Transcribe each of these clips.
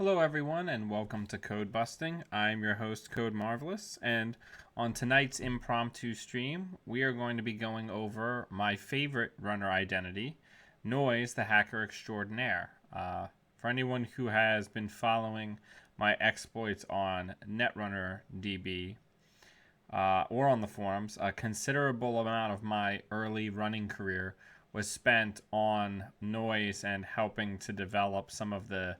Hello everyone and welcome to Codebusting. I'm your host Code Marvelous, and on tonight's impromptu stream, we are going to be going over my favorite runner identity, Noise the Hacker Extraordinaire. For anyone who has been following my exploits on Netrunner DB or on the forums, a considerable amount of my early running career was spent on Noise and helping to develop some of the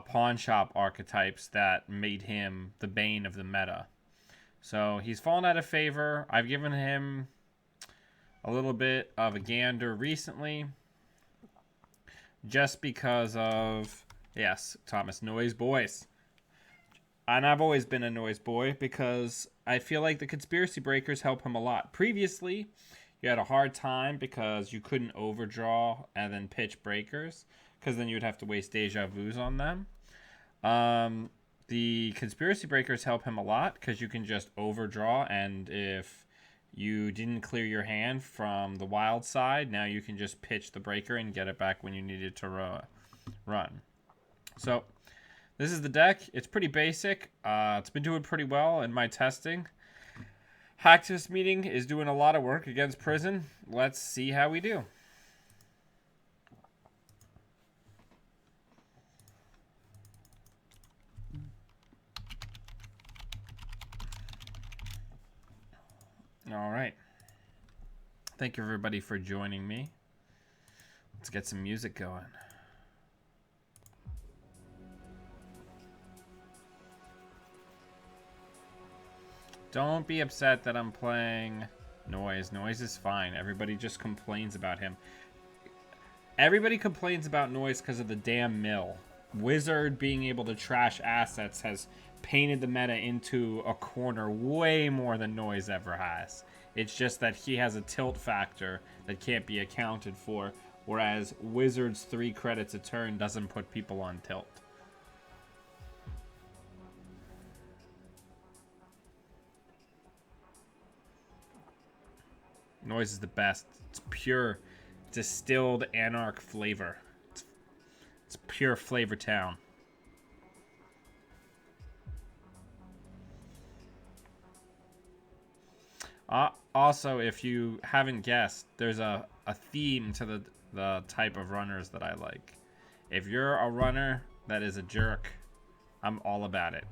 pawn shop archetypes that made him the bane of the meta. So he's fallen out of favor. I've given him a little bit of a gander recently just because of, yes, Thomas, Noise Boys. And I've always been a Noise Boy because I feel like the conspiracy breakers help him a lot. Previously, you had a hard time because you couldn't overdraw and then pitch breakers, because then you would have to waste deja vus on them. The conspiracy breakers help him a lot because you can just overdraw, and if you didn't clear your hand from the wild side, now you can just pitch the breaker and get it back when you need it to run. So this is the deck. It's pretty basic. It's been doing pretty well in my testing. Hacktivist meeting is doing a lot of work against Prison. Let's see how we do. All right. Thank you, everybody, for joining me. Let's get some music going. Don't be upset that I'm playing Noise. Noise is fine. Everybody just complains about him. Everybody complains about Noise because of the damn mill. Wizard being able to trash assets has painted the meta into a corner way more than Noise ever has. It's just that he has a tilt factor that can't be accounted for, whereas Wizard's 3 credits a turn doesn't put people on tilt. Noise is the best. It's pure distilled anarch flavor. It's pure Flavor Town. Also, if you haven't guessed, there's a theme to the type of runners that I like. If you're a runner that is a jerk, I'm all about it.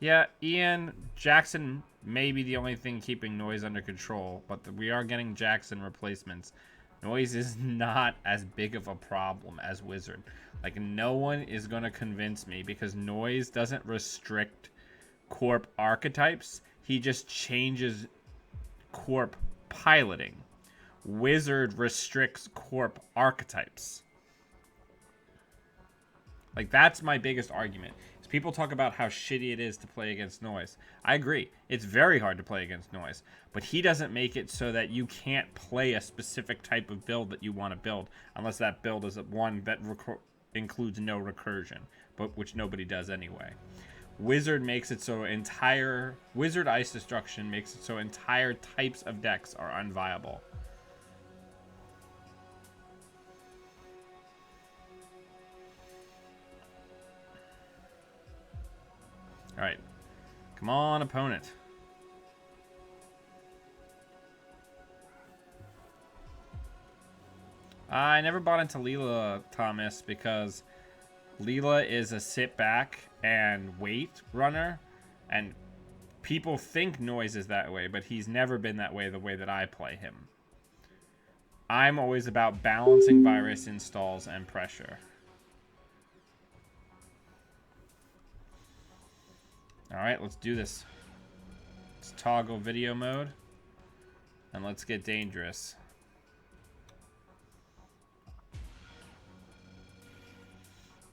Yeah, Ian, Jackson may be the only thing keeping Noise under control, but we are getting Jackson replacements. Noise is not as big of a problem as Wizard. Like, no one is going to convince me because Noise doesn't restrict Corp archetypes. He just changes Corp piloting. Wizard restricts Corp archetypes. Like, that's my biggest argument. Is people talk about how shitty it is to play against Noise. I agree. It's very hard to play against Noise. But he doesn't make it so that you can't play a specific type of build that you want to build, unless that build is one that includes no recursion, but which nobody does anyway. Wizard makes it so Wizard Ice Destruction makes it so entire types of decks are unviable. Alright. Come on, opponent. I never bought into Leela, Thomas, because Leela is a sit back and wait runner, and people think Noise is that way, but he's never been that way the way that I play him. I'm always about balancing virus installs and pressure. Alright, let's do this. Let's toggle video mode. And let's get dangerous.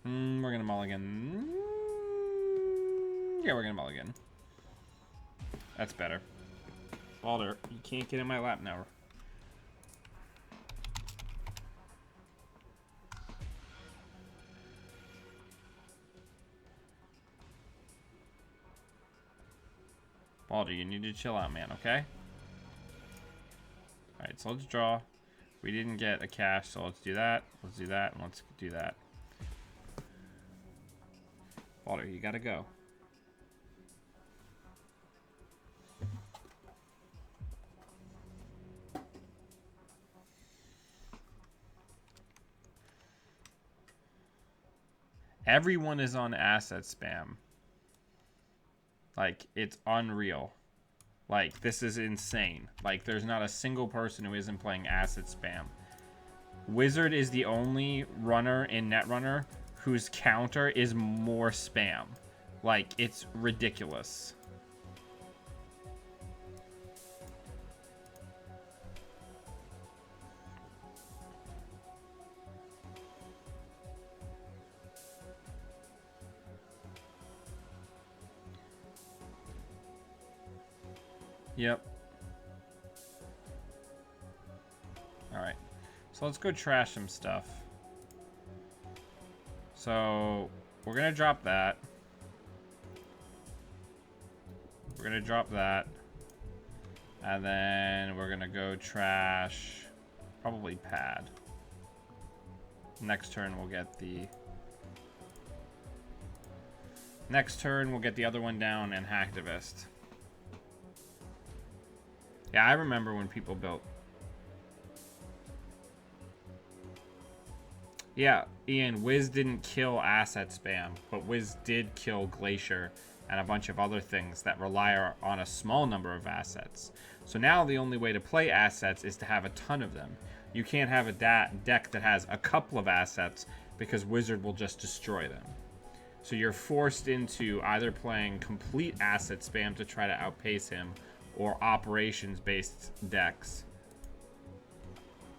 We're gonna mulligan. Yeah, we're gonna mulligan. That's better. Balder, you can't get in my lap now. Balder, you need to chill out, man, okay? Alright, so let's draw. We didn't get a cache, so let's do that. Let's do that, and let's do that. Walter, you gotta go. Everyone is on asset spam. Like, it's unreal. Like, this is insane. Like, there's not a single person who isn't playing asset spam. Wizard is the only runner in Netrunner whose counter is more spam. Like, it's ridiculous. Yep. Alright. So let's go trash some stuff. So, we're gonna drop that. We're gonna drop that. And then we're gonna go trash probably pad. Next turn we'll get the... Next turn we'll get the other one down and Hacktivist. Yeah, I remember when people built... Yeah, Ian, Wiz didn't kill asset spam, but Wiz did kill Glacier and a bunch of other things that rely on a small number of assets. So now the only way to play assets is to have a ton of them. You can't have a deck that has a couple of assets because Wizard will just destroy them. So you're forced into either playing complete asset spam to try to outpace him or operations-based decks.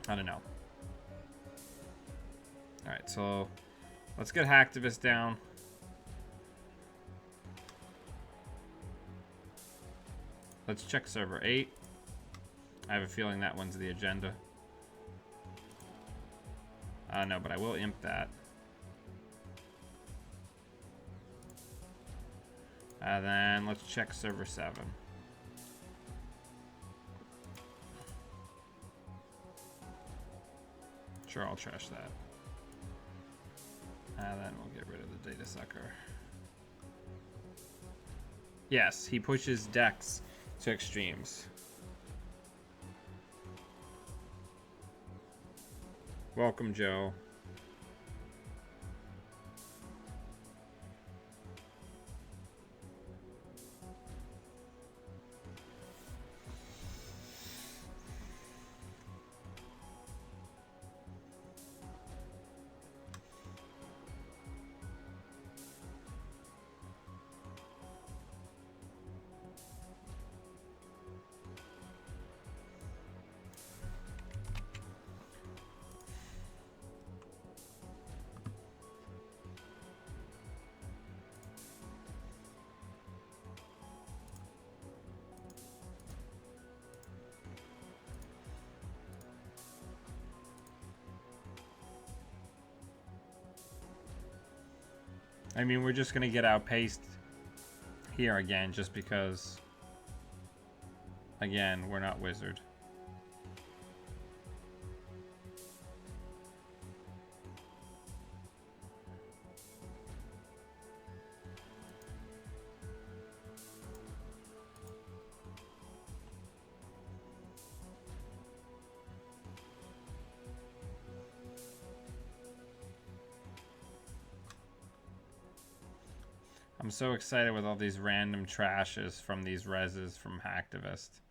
I don't know. Alright, so let's get Hacktivist down. Let's check server 8. I have a feeling that one's the agenda. I don't know, but I will imp that. And then let's check server 7. Sure, I'll trash that. And then we'll get rid of the data sucker. Yes, he pushes decks to extremes. Welcome, Joe. I mean, we're just going to get outpaced here again just because, again, we're not Wizard. I'm so excited with all these random trashes from these reses from Hacktivist.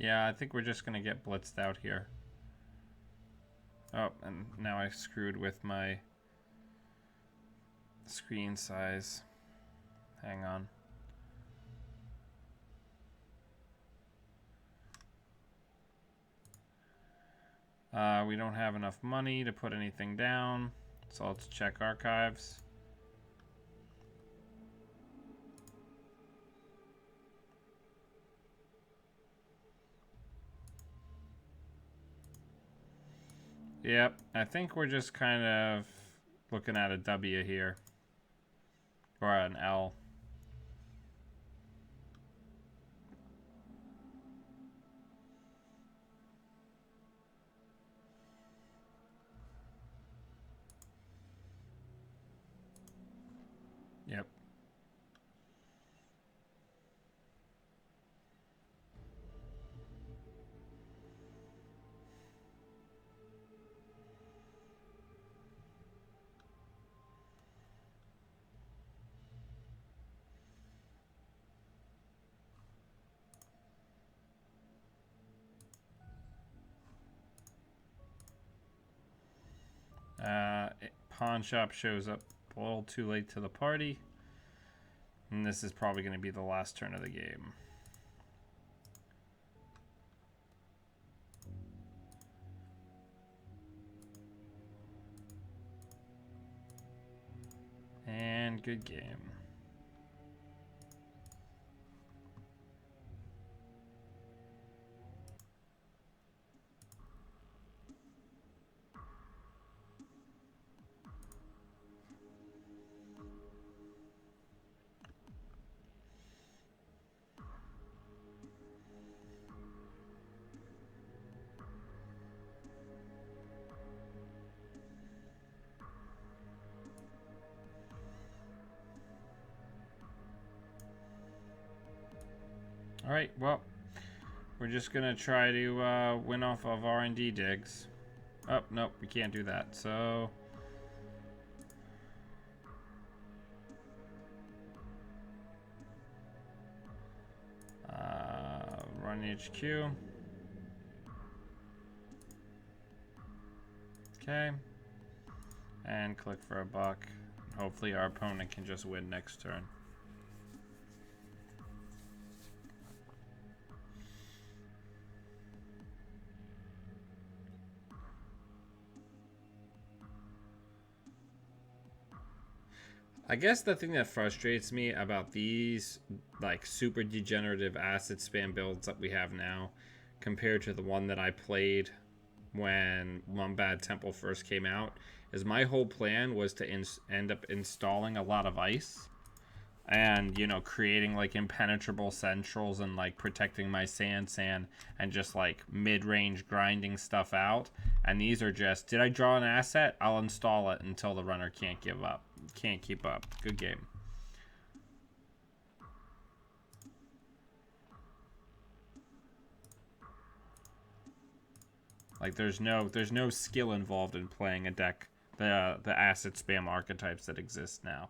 Yeah, I think we're just gonna get blitzed out here. Oh, and now I screwed with my screen size. Hang on. We don't have enough money to put anything down, so let's check archives. Yep, I think we're just kind of looking at a W here. Or an L. Yep. Pawn shop shows up a little too late to the party. And this is probably going to be the last turn of the game. And good game. All right, well, we're just gonna try to win off of R&D digs. Oh, nope, we can't do that, so... run HQ. Okay. And click for a buck. Hopefully our opponent can just win next turn. I guess the thing that frustrates me about these like super degenerative asset spam builds that we have now compared to the one that I played when Mumbad Temple first came out is my whole plan was to end up installing a lot of ice and, you know, creating like impenetrable centrals and like protecting my sand and just like mid-range grinding stuff out. And these are just, did I draw an asset? I'll install it until the runner can't give up. Can't keep up. Good game. Like there's no skill involved in playing a deck, the asset spam archetypes that exist now.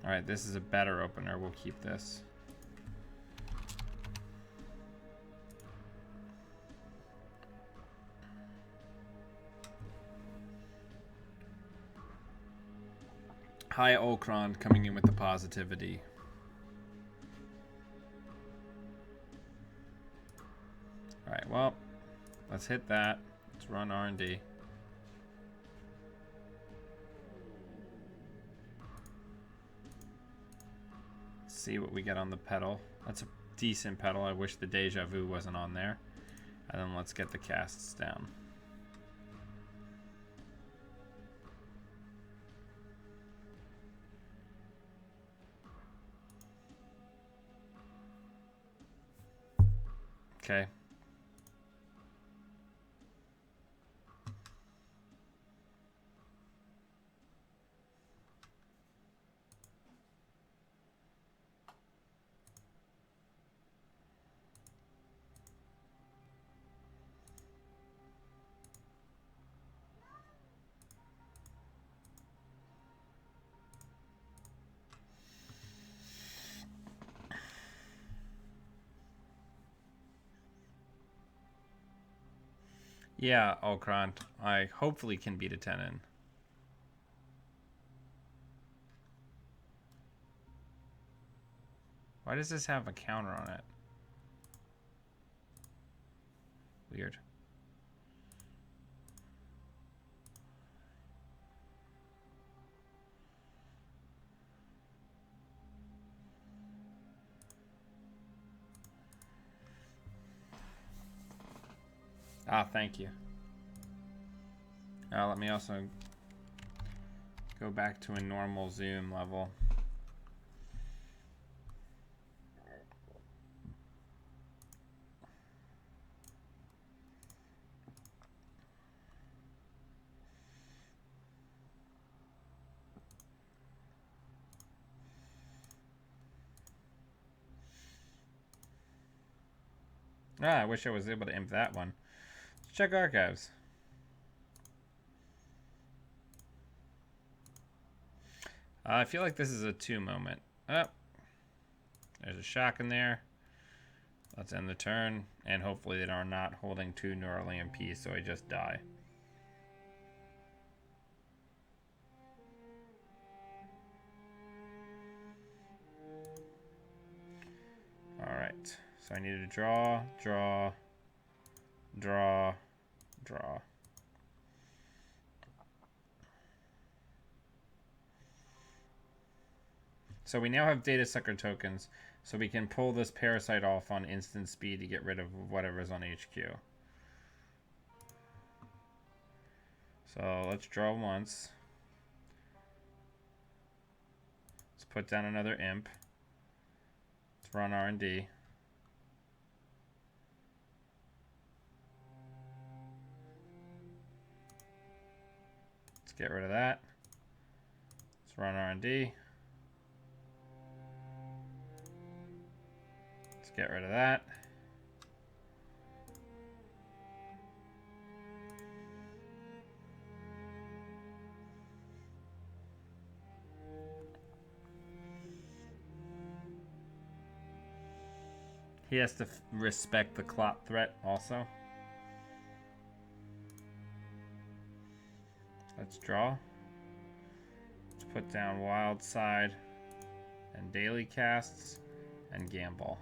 Alright, this is a better opener. We'll keep this. Hi, Okron, coming in with the positivity. Alright, well, let's hit that. Let's run R&D. See what we get on the pedal. That's a decent pedal. I wish the Deja Vu wasn't on there. And then let's get the casts down. Okay. Yeah, Okrant. I hopefully can beat a 10 in. Why does this have a counter on it? Weird. Ah, thank you. Let me also go back to a normal zoom level. Ah, I wish I was able to imp that one. Let's check archives. I feel like this is a 2 moment. Oh, there's a shock in there. Let's end the turn, and hopefully they are not holding 2 neural EMPs, so I just die. Alright, so I need to draw, draw, draw, draw. So we now have data sucker tokens, so we can pull this parasite off on instant speed to get rid of whatever's on HQ. So let's draw once. Let's put down another imp. Let's run R&D. Let's get rid of that. Let's run R&D. Let's get rid of that. He has to respect the clot threat also. Let's draw. Let's put down Wild Side and Daily Casts and Gamble.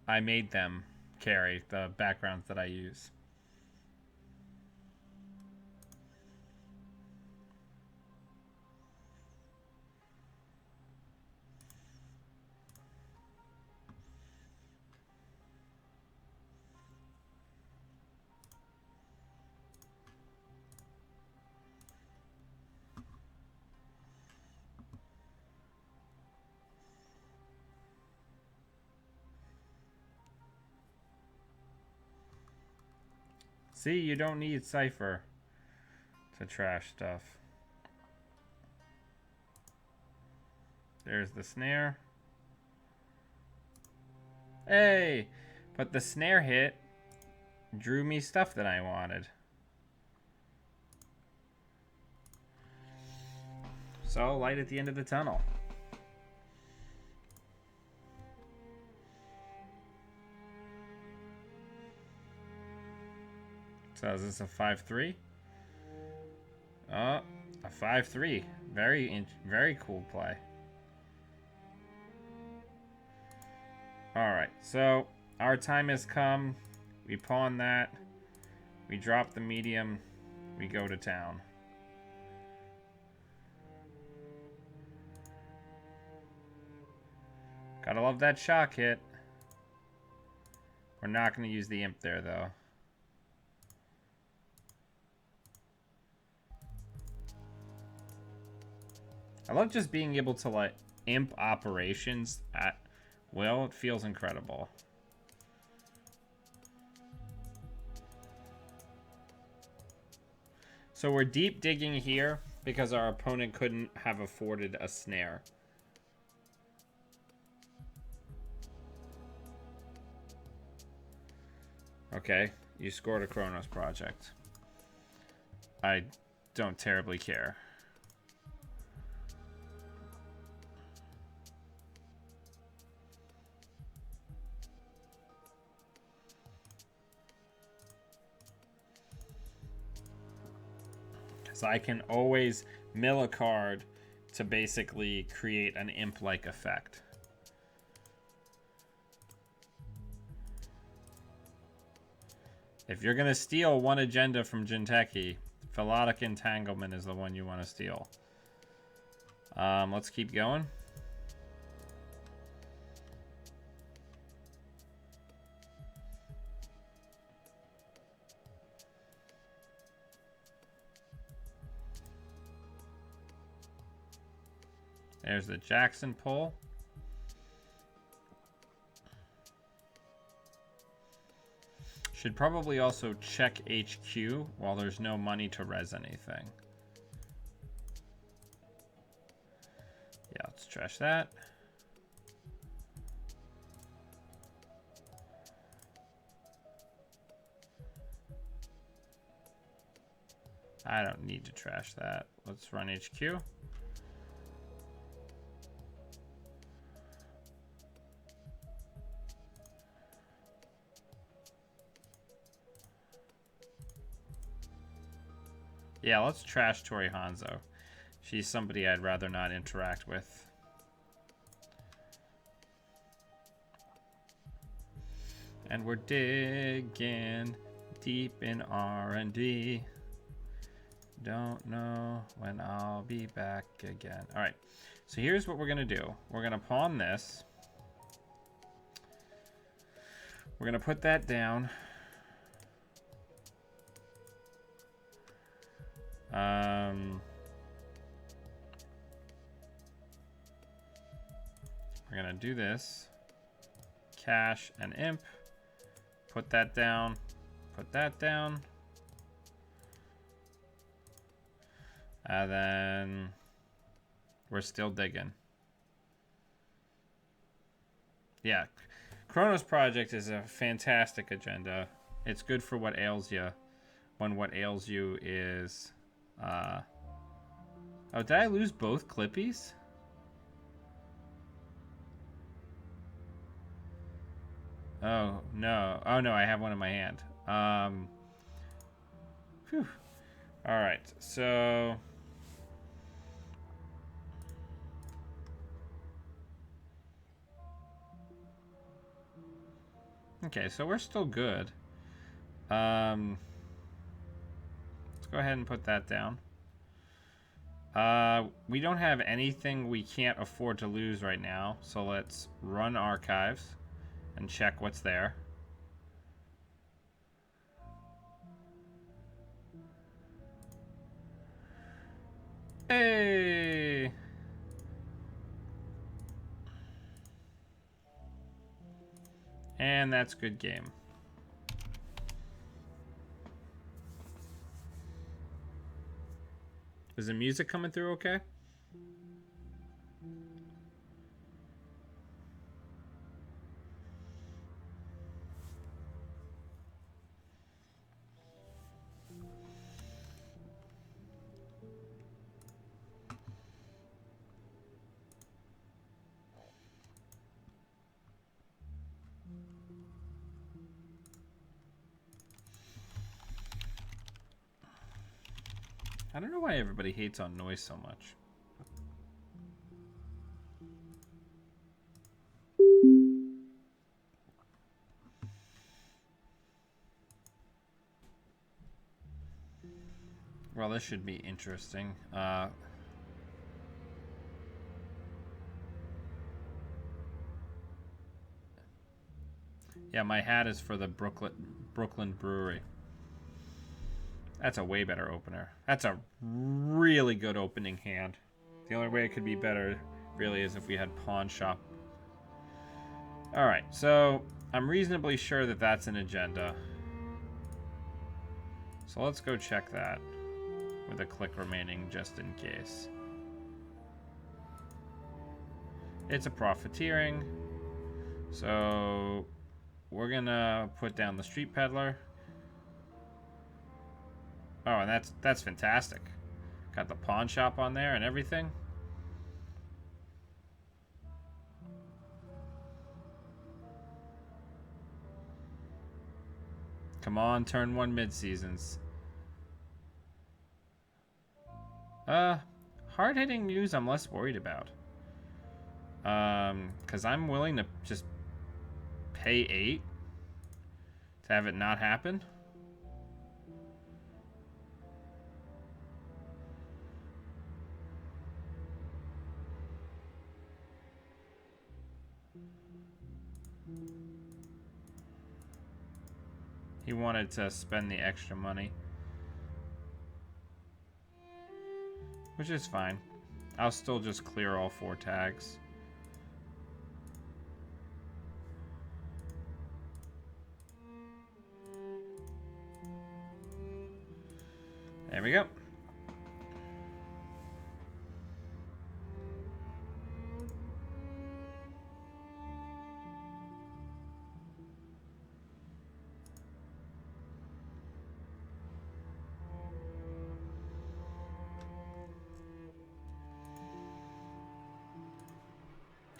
I made them carry the backgrounds that I use. See, you don't need Cypher to trash stuff. There's the snare. Hey! But the snare hit drew me stuff that I wanted. So, light at the end of the tunnel. So is this a 5-3? Oh, a 5-3. Very cool play. Alright, so our time has come. We pawn that. We drop the medium. We go to town. Gotta love that shock hit. We're not going to use the imp there, though. I love just being able to, like, imp operations at will. It feels incredible. So we're deep digging here because our opponent couldn't have afforded a snare. Okay, you scored a Kronos project. I don't terribly care. So I can always mill a card to basically create an imp-like effect. If you're going to steal one agenda from Jinteki, Philotic Entanglement is the one you want to steal. Let's keep going. There's the Jackson pull. Should probably also check HQ while there's no money to res anything. Yeah, let's trash that. I don't need to trash that. Let's run HQ. Yeah, let's trash Tori Hanzo. She's somebody I'd rather not interact with. And we're digging deep in R&D. Don't know when I'll be back again. All right, so here's what we're gonna do. We're gonna pawn this. We're gonna put that down. We're gonna do this. Cash and imp. Put that down. Put that down. And then we're still digging. Yeah, Kronos Project is a fantastic agenda. It's good for what ails you, when what ails you is... Oh, did I lose both Clippies? Oh, no. Oh, no, I have one in my hand. Phew. All right, so... Okay, so we're still good. Let's go ahead and put that down. We don't have anything we can't afford to lose right now, so let's run archives and check what's there. Hey! And that's good game. Is the music coming through okay? I don't know why everybody hates on noise so much. Well, this should be interesting. Yeah, my hat is for the Brooklyn Brewery. That's a way better opener. That's a really good opening hand. The only way it could be better, really, is if we had Pawn Shop. Alright, so I'm reasonably sure that that's an agenda. So let's go check that with a click remaining just in case. It's a profiteering. So we're gonna put down the street peddler. Oh, and that's fantastic. Got the pawn shop on there and everything. Come on, turn 1 mid-seasons. Hard-hitting news I'm less worried about. Because I'm willing to just pay 8 to have it not happen. He wanted to spend the extra money, which is fine. I'll still just clear all 4 tags. There we go.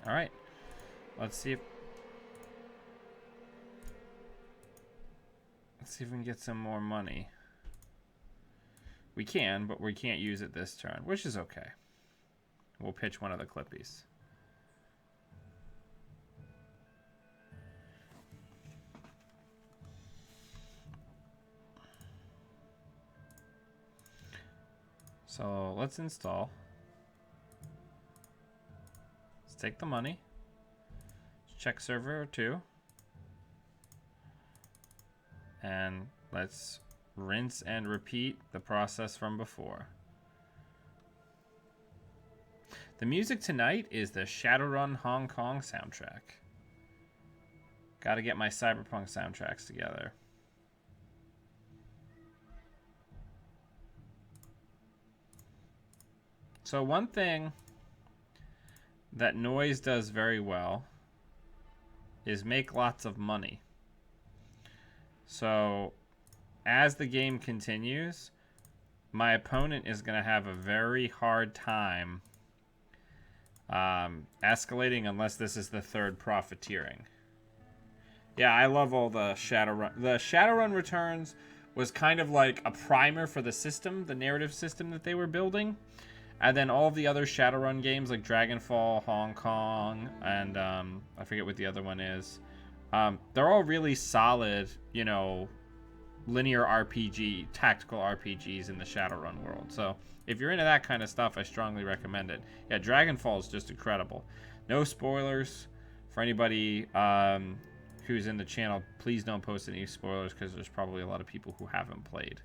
All right. Let's see if we can get some more money. We can, but we can't use it this turn, which is okay. We'll pitch one of the Clippies. So let's install. Let's take the money. Check server 2. And let's rinse and repeat the process from before. The music tonight is the Shadowrun Hong Kong soundtrack. Gotta get my Cyberpunk soundtracks together. So one thing that Noise does very well is make lots of money. So as the game continues, my opponent is going to have a very hard time escalating unless this is the third profiteering. Yeah, I love all the Shadowrun. The Shadowrun Returns was kind of like a primer for the system, the narrative system that they were building. And then all of the other Shadowrun games like Dragonfall, Hong Kong, and I forget what the other one is. They're all really solid, you know, linear RPG, tactical RPGs in the Shadowrun world. So if you're into that kind of stuff, I strongly recommend it. Yeah, Dragonfall is just incredible. No spoilers for anybody who's in the channel. Please don't post any spoilers because there's probably a lot of people who haven't played.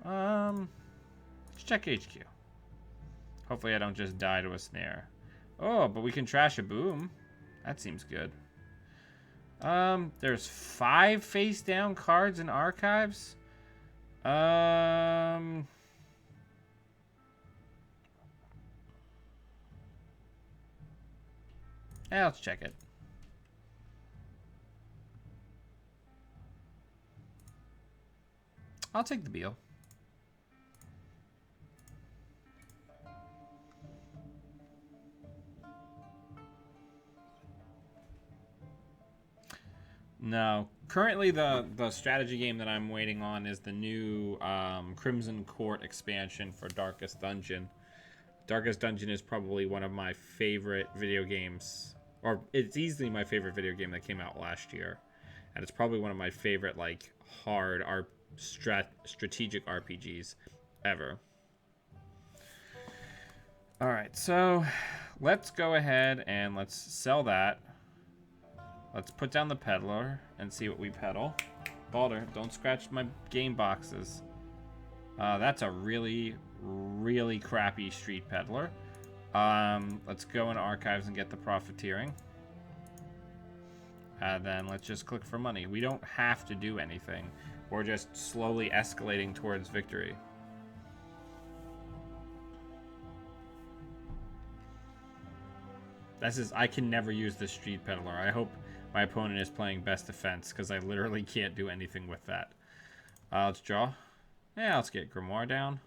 Let's check HQ. Hopefully I don't just die to a snare. Oh, but we can trash a boom. That seems good. There's 5 face down cards in archives. Yeah, let's check it. I'll take the Beal. No. Currently, the strategy game that I'm waiting on is the new Crimson Court expansion for Darkest Dungeon. Darkest Dungeon is probably one of my favorite video games, or it's easily my favorite video game that came out last year. And it's probably one of my favorite, like, hard strategic RPGs ever. Alright, so let's go ahead and let's sell that. Let's put down the peddler and see what we peddle. Balder, don't scratch my game boxes. That's a really, really crappy street peddler. Let's go in archives and get the profiteering. Then let's just click for money. We don't have to do anything. We're just slowly escalating towards victory. I can never use the Street Peddler. I hope my opponent is playing best defense, because I literally can't do anything with that. Let's draw. Yeah, let's get Grimoire down.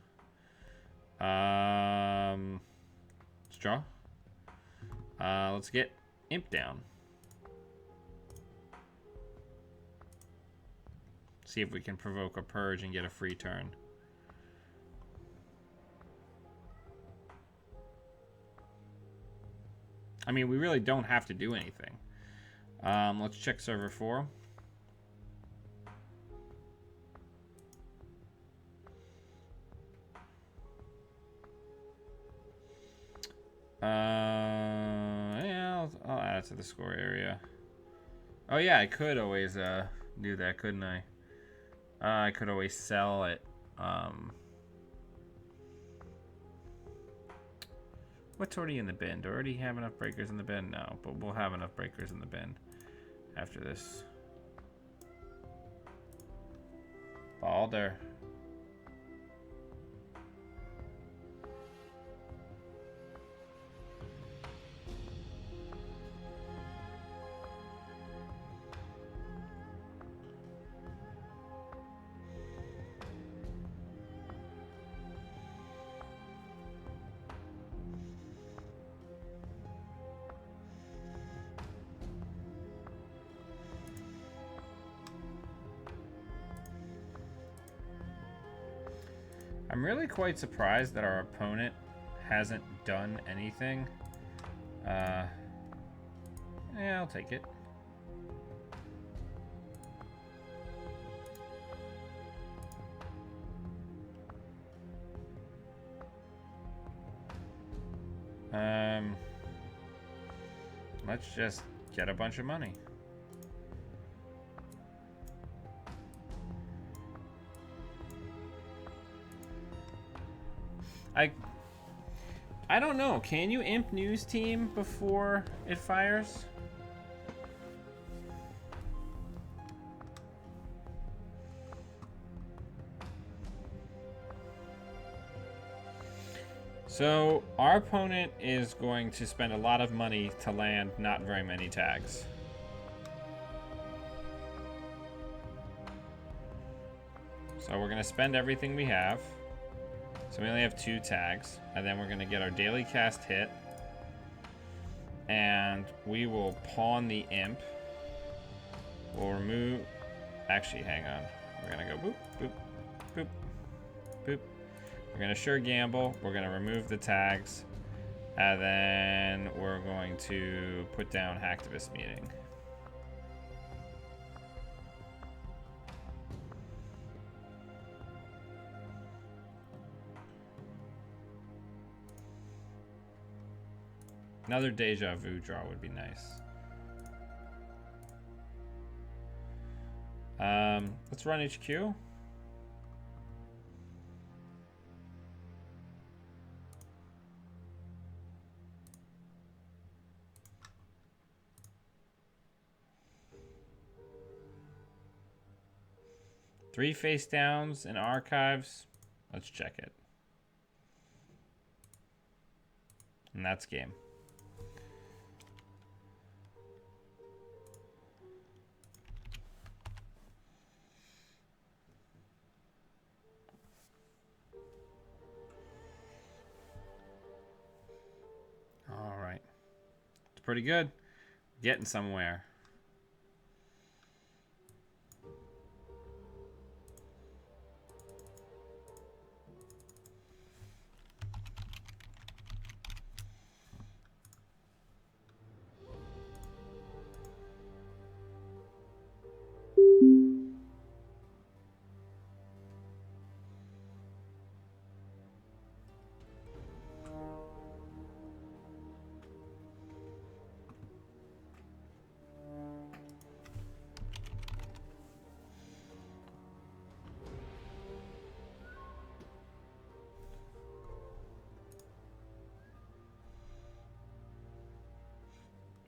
Let's draw. Let's get Imp down. See if we can provoke a Purge and get a free turn. I mean, we really don't have to do anything. Let's check server 4. Yeah, I'll add it to the score area. Oh yeah, I could always do that, couldn't I? I could always sell it. What's already in the bin? Do I already have enough breakers in the bin? No, but we'll have enough breakers in the bin after this. Balder. I'm really quite surprised that our opponent hasn't done anything. Yeah, I'll take it. Let's just get a bunch of money. I don't know. Can you imp news team before it fires? So our opponent is going to spend a lot of money to land not very many tags. So we're going to spend everything we have. So we only have 2 tags, and then we're going to get our daily cast hit, and we will pawn the imp. We'll remove, actually hang on, we're going to go boop, boop, boop, boop. We're going to sure gamble, we're going to remove the tags, and then we're going to put down Hacktivist meeting. Another deja vu draw would be nice. Let's run HQ. Three face downs in archives. Let's check it. And that's game. All right. It's pretty good. Getting somewhere.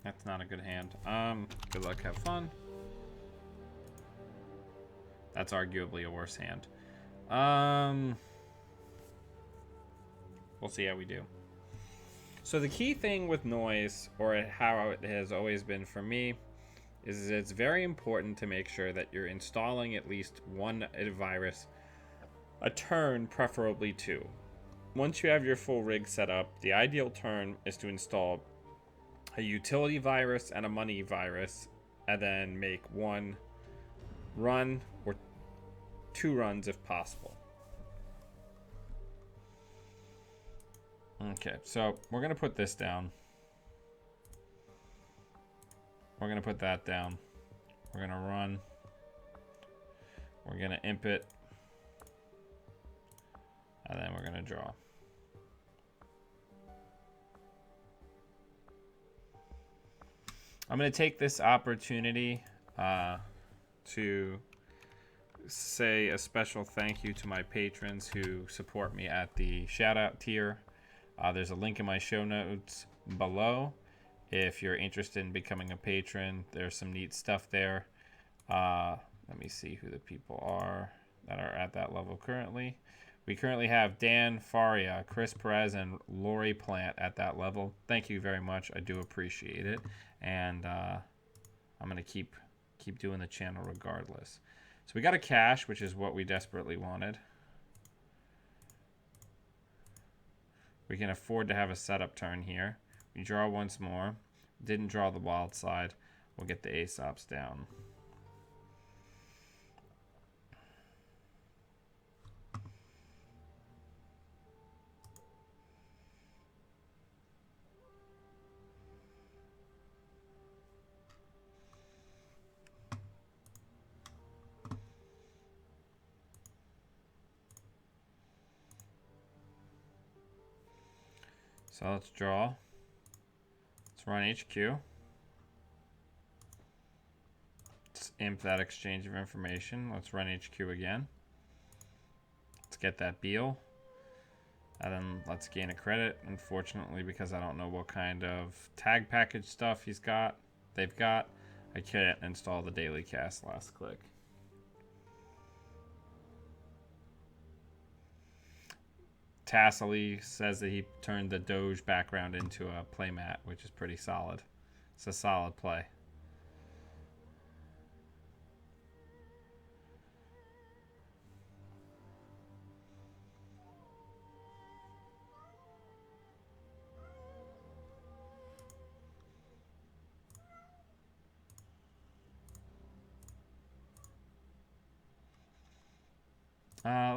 That's not a good hand. Good luck, have fun. That's arguably a worse hand. We'll see how we do. So the key thing with noise, or how it has always been for me, is it's very important to make sure that you're installing at least one virus a turn, preferably two. Once you have your full rig set up, the ideal turn is to install a utility virus and a money virus, and then make one run or two runs if possible. Okay, so we're going to put this down. We're going to put that down. We're going to run. We're going to imp it. And then we're going to draw. I'm going to take this opportunity to say a special thank you to my patrons who support me at the shout out tier. There's a link in my show notes below if you're interested in becoming a patron. There's some neat stuff there. Let me see who the people are that are at that level currently. We currently have Dan Faria, Chris Perez, and Lori Plant at that level. Thank you very much. I do appreciate it. And I'm going to keep doing the channel regardless. So we got a cash, which is what we desperately wanted. We can afford to have a setup turn here. We draw once more. Didn't draw the wild side. We'll get the ace-ops down. So let's draw. Let's run HQ. Let's imp that exchange of information. Let's run HQ again. Let's get that Beal. And then let's gain a credit. Unfortunately, because I don't know what kind of tag package stuff they've got, I can't install the daily cast last click. Tassily says that he turned the Doge background into a playmat, which is pretty solid. It's a solid play.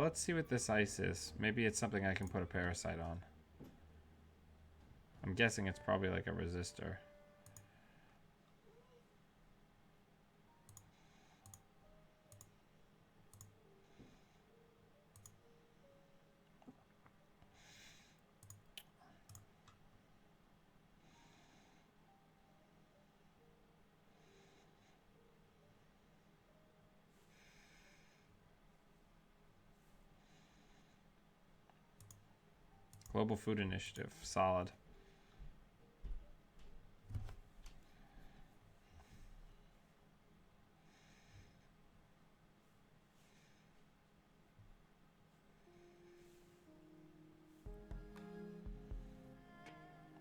Let's see what this ice is. Maybe it's something I can put a parasite on. I'm guessing it's probably like a resistor. Global Food Initiative, solid.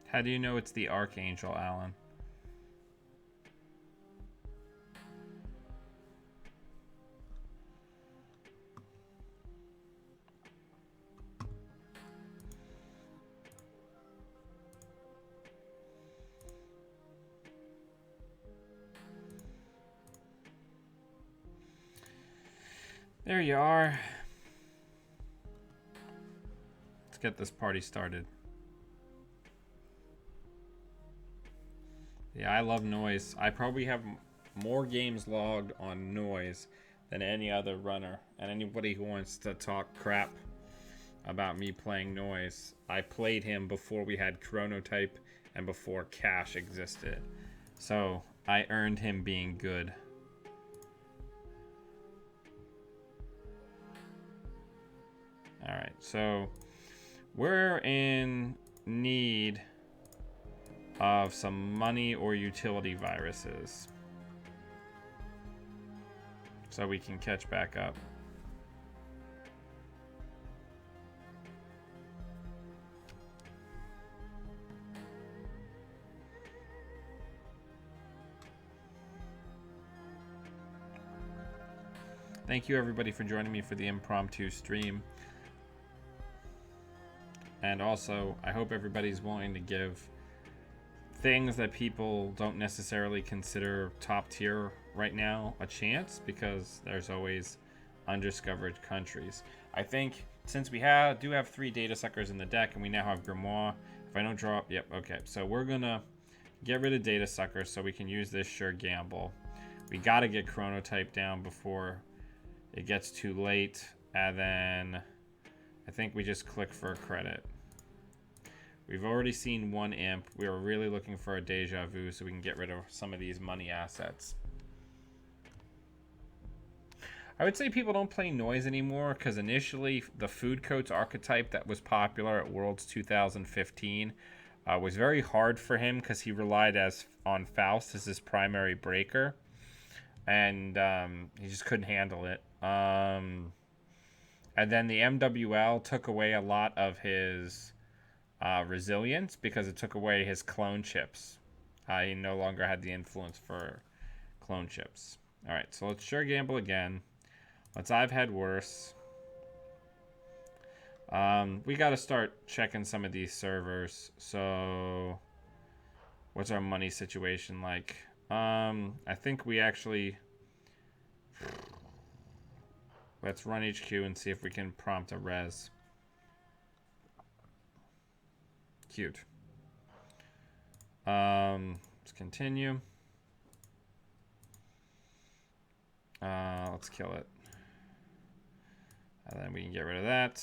How do you know it's the Archangel, Alan? There you are. Let's get this party started. Yeah, I love noise. I probably have more games logged on noise than any other runner. And anybody who wants to talk crap about me playing noise, I played him before we had Chronotype and before Cash existed. So I earned him being good. Alright, so we're in need of some money or utility viruses so we can catch back up. Thank you everybody for joining me for the impromptu stream. And also, I hope everybody's willing to give things that people don't necessarily consider top tier right now a chance, because there's always undiscovered countries. I think since we do have 3 data suckers in the deck and we now have Grimoire, if I don't draw up, yep, okay. So we're gonna get rid of data suckers so we can use this sure gamble. We gotta get Chronotype down before it gets too late, and then I think we just click for a credit. We've already seen 1 imp. We were really looking for a deja vu so we can get rid of some of these money assets. I would say people don't play Noise anymore because initially the Food Coats archetype that was popular at Worlds 2015 was very hard for him because he relied on Faust as his primary breaker. And he just couldn't handle it. And then the MWL took away a lot of his resilience because it took away his clone chips. He no longer had the influence for clone chips. Alright, so let's sure gamble again. I've had worse. We got to start checking some of these servers. So what's our money situation like? I think we actually... Let's run HQ and see if we can prompt a res. Cute. Let's continue. Let's kill it. And then we can get rid of that.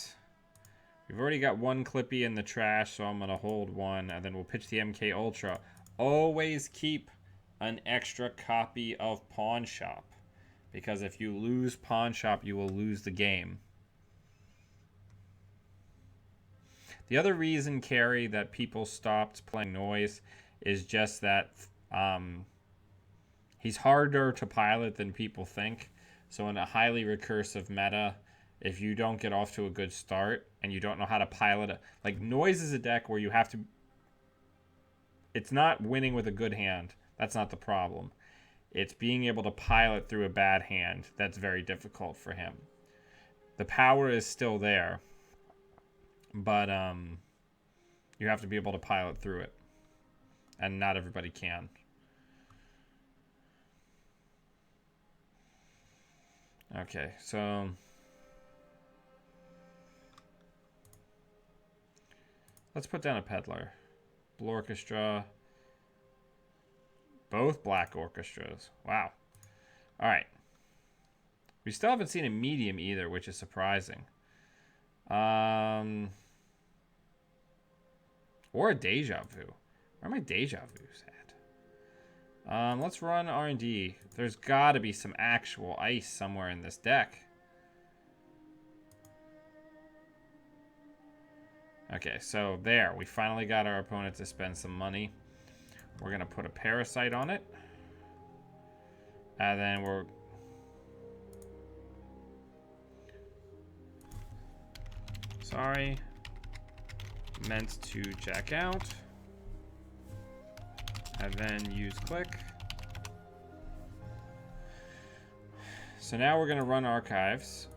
We've already got 1 Clippy in the trash, so I'm going to hold 1. And then we'll pitch the MK Ultra. Always keep an extra copy of Pawn Shop. Because if you lose Pawn Shop, you will lose the game. The other reason, Carrie, that people stopped playing Noise is just that he's harder to pilot than people think. So in a highly recursive meta, if you don't get off to a good start and you don't know how to pilot it, like Noise is a deck where you have to... It's not winning with a good hand. That's not the problem. It's being able to pilot through a bad hand that's very difficult for him. The power is still there, but you have to be able to pilot through it, and not everybody can. Okay, so let's put down a Peddler. Blue Orchestra. Both black orchestras. Wow. All right. We still haven't seen a medium either, which is surprising. Or a deja vu. Where are my deja vus at? Let's run R&D. There's got to be some actual ice somewhere in this deck. Okay, so there. We finally got our opponent to spend some money. We're going to put a Parasite on it. And then we're... Sorry. Meant to jack out. And then use click. So now we're going to run archives.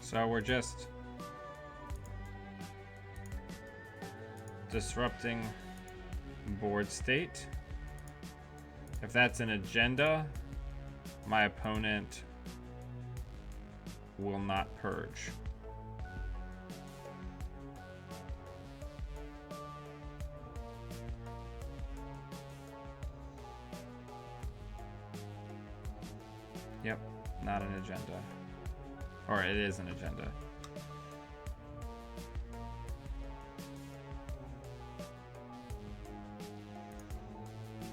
So we're just disrupting board state. If that's an agenda, my opponent will not purge. Yep, not an agenda. Or it is an agenda.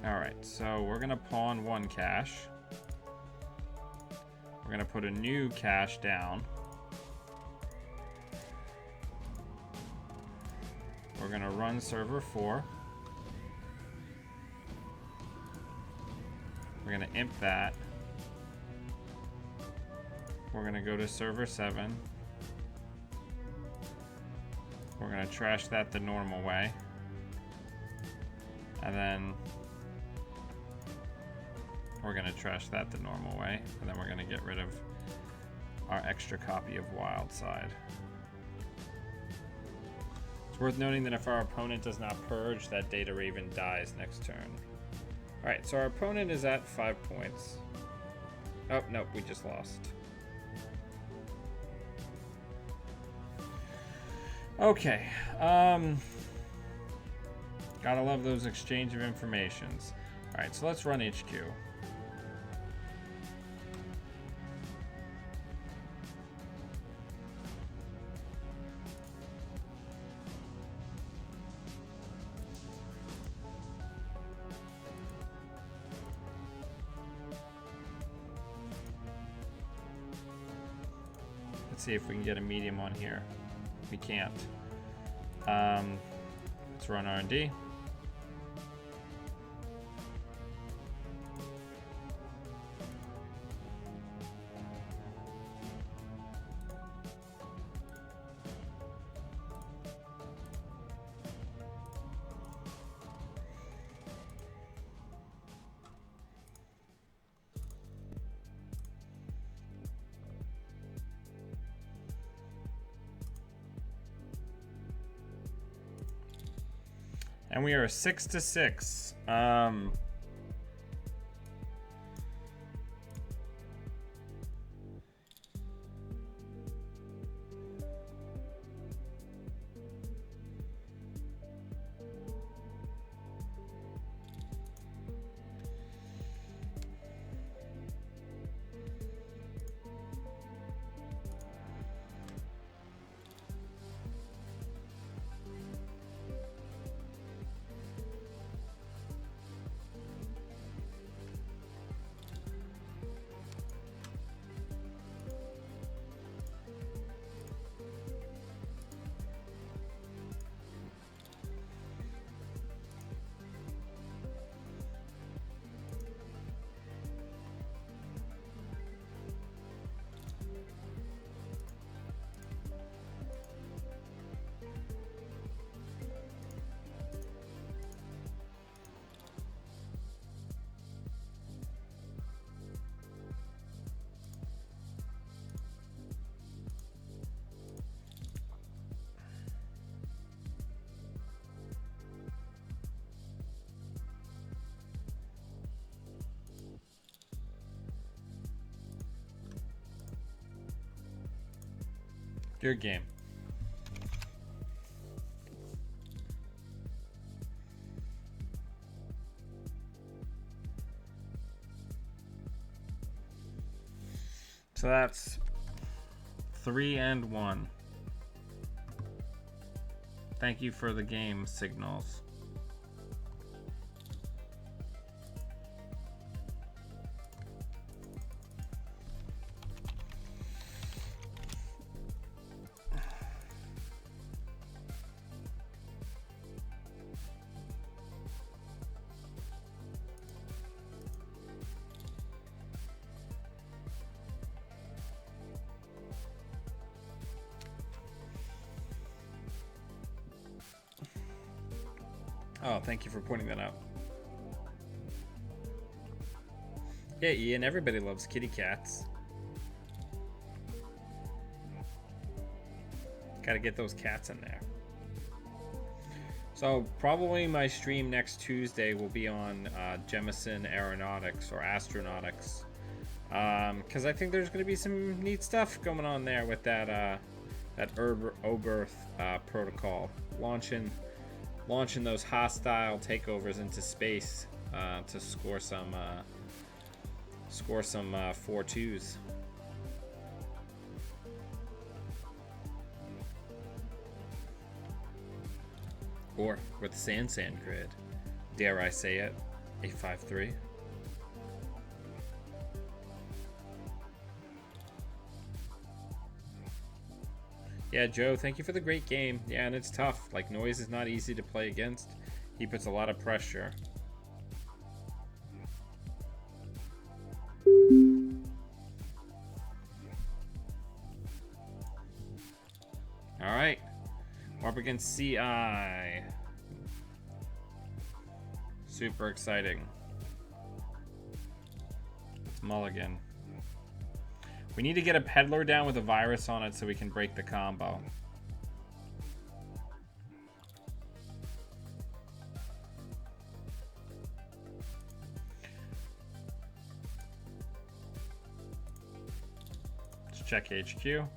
Alright, so we're gonna pawn one cache. We're gonna put a new cache down. We're gonna run server 4. We're gonna imp that. We're gonna go to server 7. We're gonna trash that the normal way. And then we're gonna trash that the normal way. And then we're gonna get rid of our extra copy of Wildside. It's worth noting that if our opponent does not purge, that Data Raven dies next turn. Alright, so our opponent is at 5 points. Oh, nope, we just lost. Okay, gotta love those exchange of informations. Alright, so let's run HQ. Let's see if we can get a medium on here. We can't. Let's run R&D. And we are 6-6. Good game. So that's 3-1. Thank you for the game, Signals. Oh, thank you for pointing that out. Yeah, Ian, everybody loves kitty cats. Gotta get those cats in there. So probably my stream next Tuesday will be on Jemison Aeronautics or Astronautics, because I think there's going to be some neat stuff going on there with that Oberth protocol, launching those hostile takeovers into space to score some 4-2s. Or with Sand Grid. Dare I say it? 853. Yeah, Joe, thank you for the great game. Yeah, and it's tough. Like, Noise is not easy to play against. He puts a lot of pressure. Alright. We're up against CI. Super exciting. It's Mulligan. We need to get a peddler down with a virus on it so we can break the combo. Let's check HQ.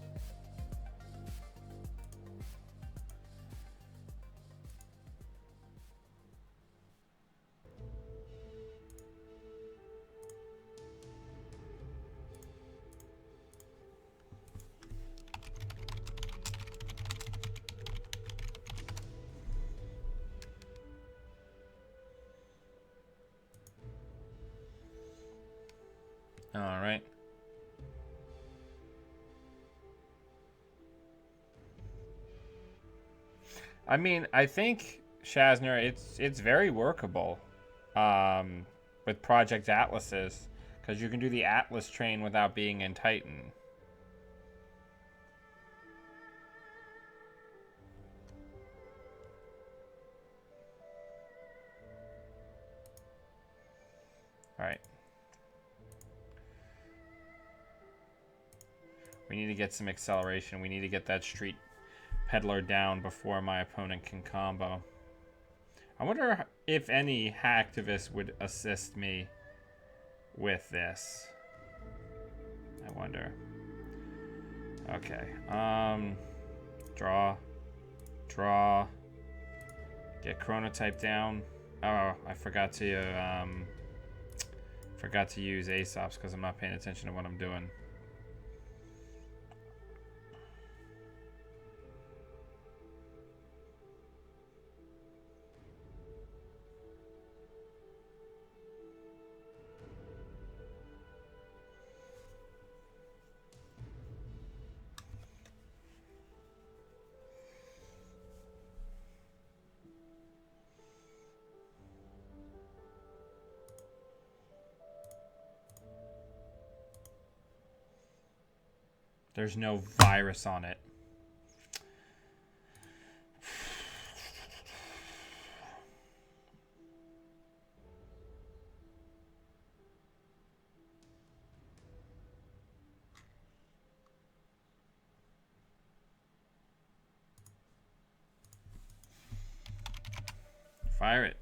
All right. I mean, I think Shazner, it's very workable with Project Atlases, because you can do the Atlas train without being in Titan. All right. We need to get some acceleration. We need to get that street peddler down before my opponent can combo. I wonder if any hacktivist would assist me with this. I wonder. Okay. Draw. Get chronotype down. Oh, I forgot to use Aesop's because I'm not paying attention to what I'm doing. There's no virus on it. Fire it.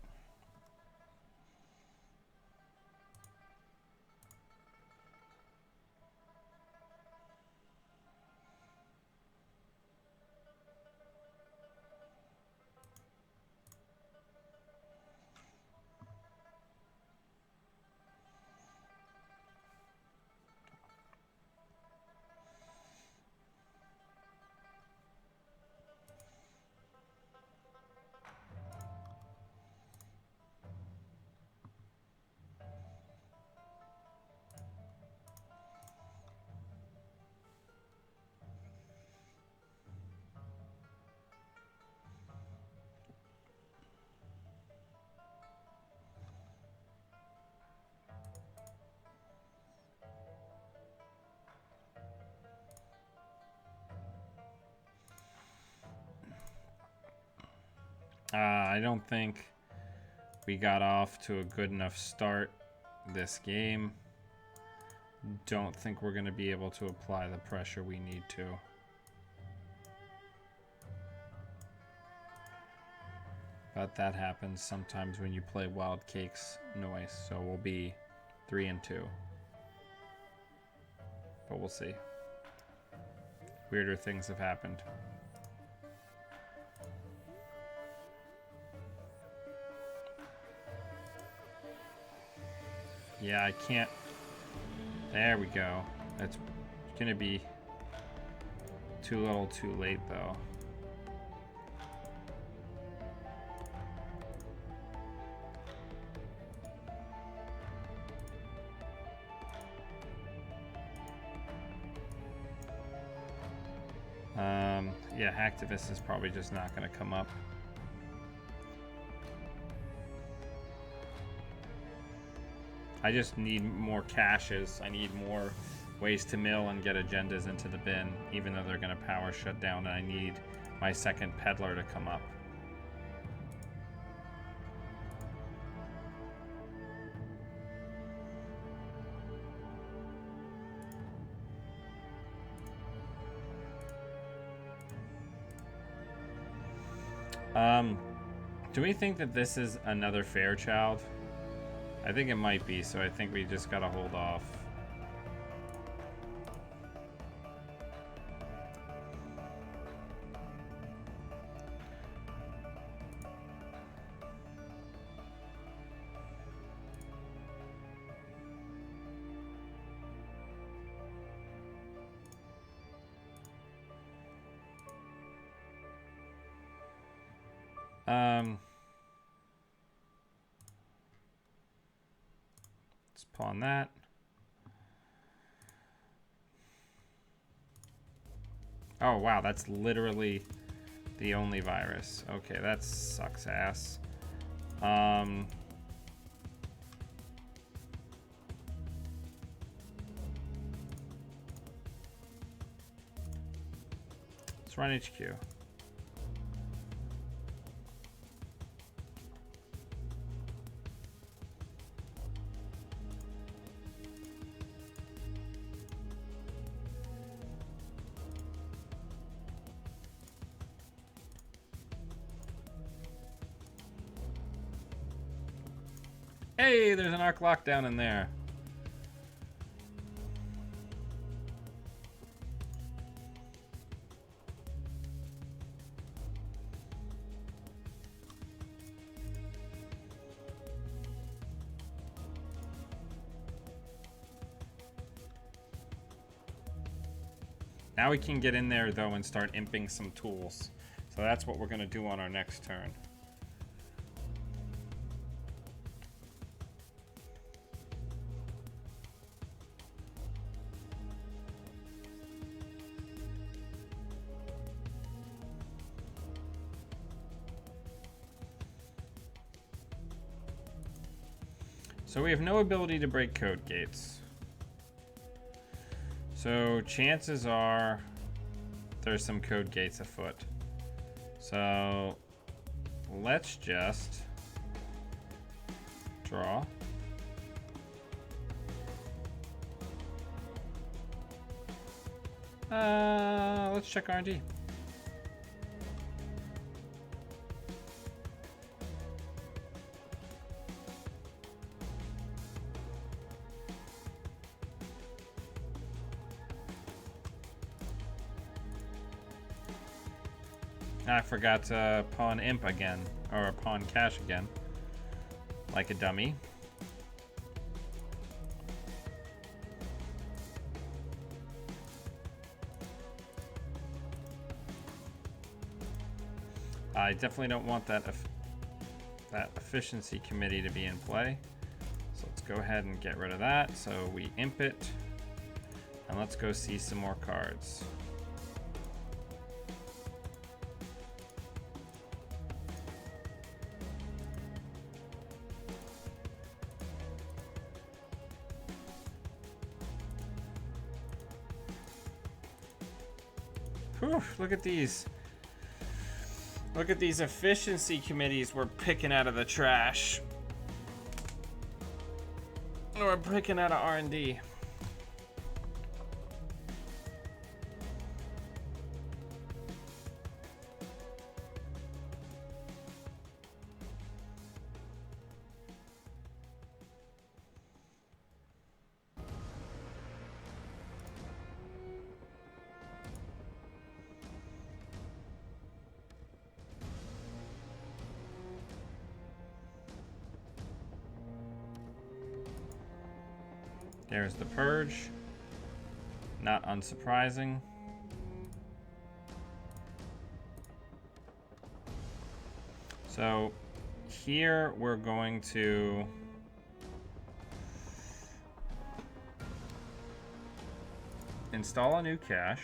I don't think we got off to a good enough start this game. Don't think we're going to be able to apply the pressure we need to. But that happens sometimes when you play Wild Cake's noise, so we'll be 3-2. But we'll see. Weirder things have happened. Yeah, I can't. There we go. That's gonna be too little too late though. Yeah, Hacktivist is probably just not gonna come up. I just need more caches. I need more ways to mill and get agendas into the bin, even though they're going to power shut down, and I need my second peddler to come up. Do we think that this is another Fairchild? I think it might be, so I think we just gotta hold off. Let's pawn that. Oh wow, that's literally the only virus. Okay, that sucks ass. Let's run HQ. Hey, there's an arc lockdown in there. Now we can get in there though and start imping some tools. So that's what we're gonna do on our next turn. So we have no ability to break code gates. So chances are there's some code gates afoot. So let's just draw. Let's check R&D. I forgot to pawn imp again, or pawn cash again, like a dummy. I definitely don't want that efficiency committee to be in play. So let's go ahead and get rid of that. So we imp it, and let's go see some more cards. Whew, look at these. Look at these efficiency committees we're picking out of the trash. We're picking out of R&D. There's the purge. Not unsurprising. So here we're going to install a new cache.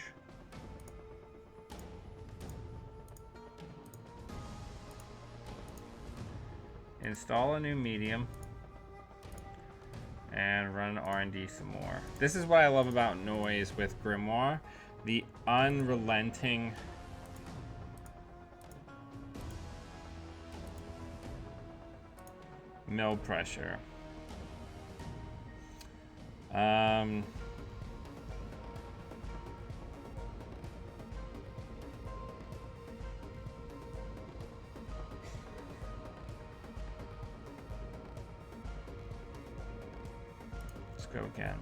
Install a new medium. And run R&D some more. This is what I love about noise with Grimoire. The unrelenting mill pressure. Let's go again.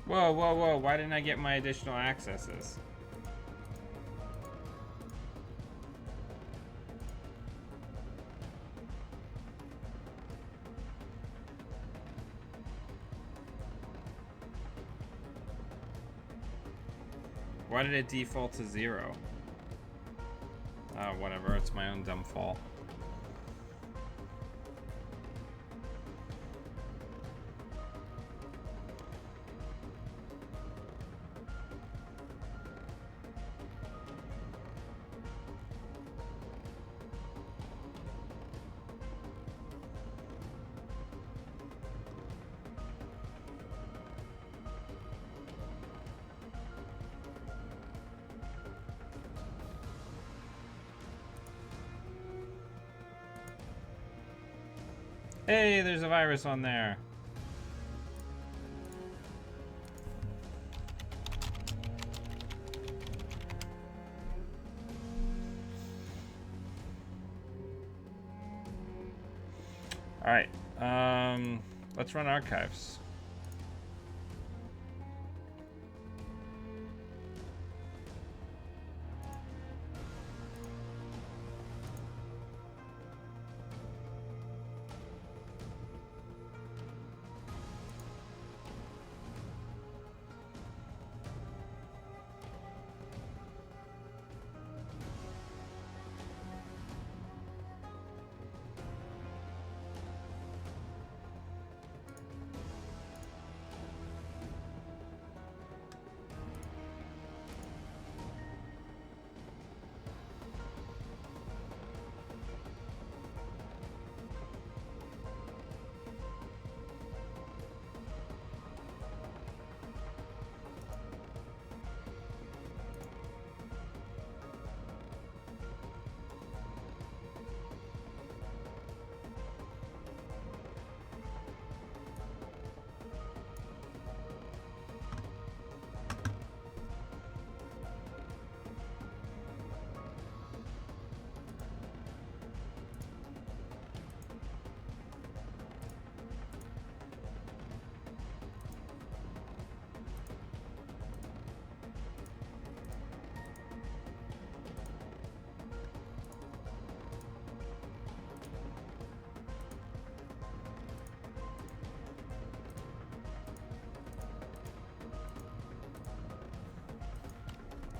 Whoa, whoa, whoa, why didn't I get my additional accesses? Why did it default to 0? Whatever, it's my own dumb fault. Hey, there's a virus on there. All right, let's run archives.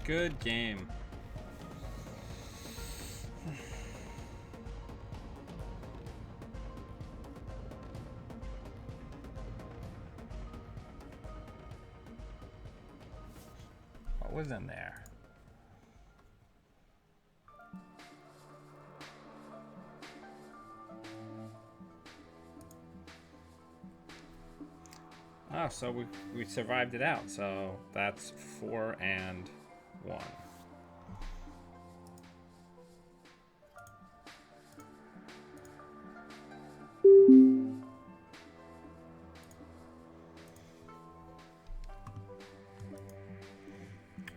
Good game. What was in there? Oh, so we survived it out. So that's 4 and 1.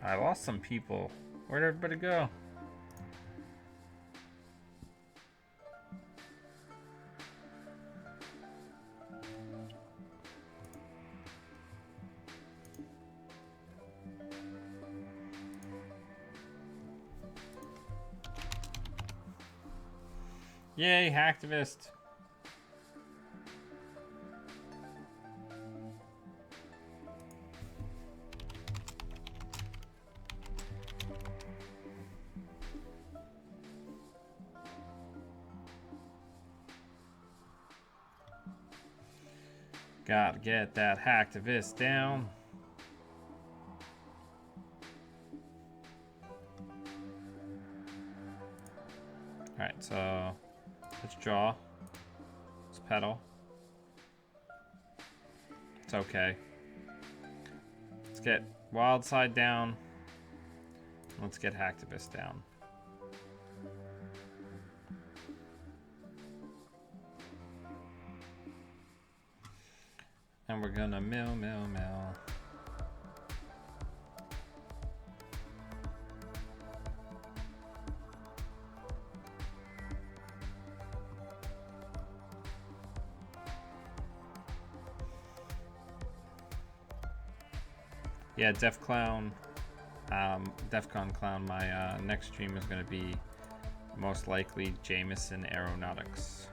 I lost some people. Where'd everybody go? Yay, Hacktivist. Gotta get that Hacktivist down. Alright, so let's draw. Let's pedal. It's okay. Let's get Wild Side down. Let's get Hacktivist down. And we're gonna mill. Yeah, DefCon Clown, my next stream is going to be most likely Jameson Aeronautics.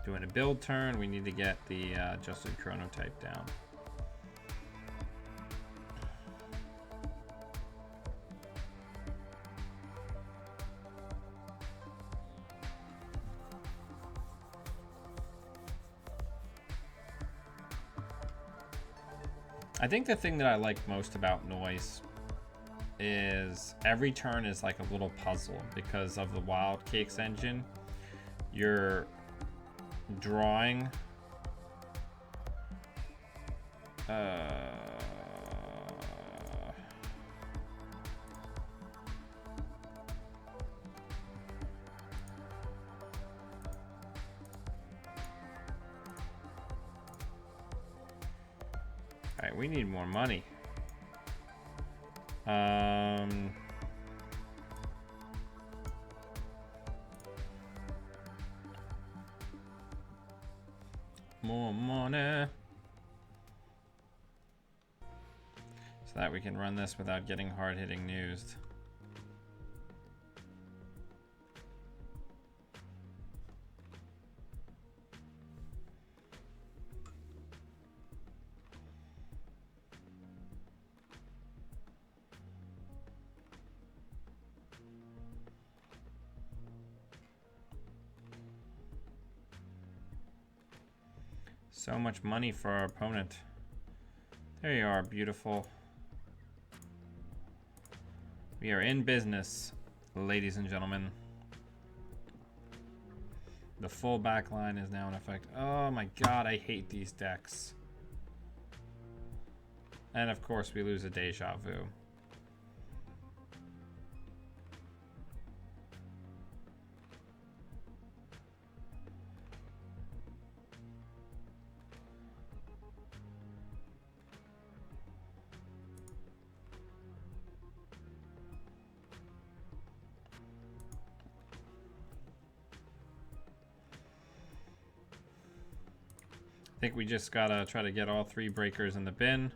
Doing a build turn, we need to get the adjusted chronotype down. I think the thing that I like most about Noise is every turn is like a little puzzle because of the Wild Cakes engine. You're drawing Alright, we need more money. More money. So that we can run this without getting hard-hitting news. So much money for our opponent. There you are, beautiful. We are in business, ladies and gentlemen. The full back line is now in effect. Oh my god, I hate these decks. And of course we lose a Deja Vu. I think we just gotta try to get all 3 breakers in the bin.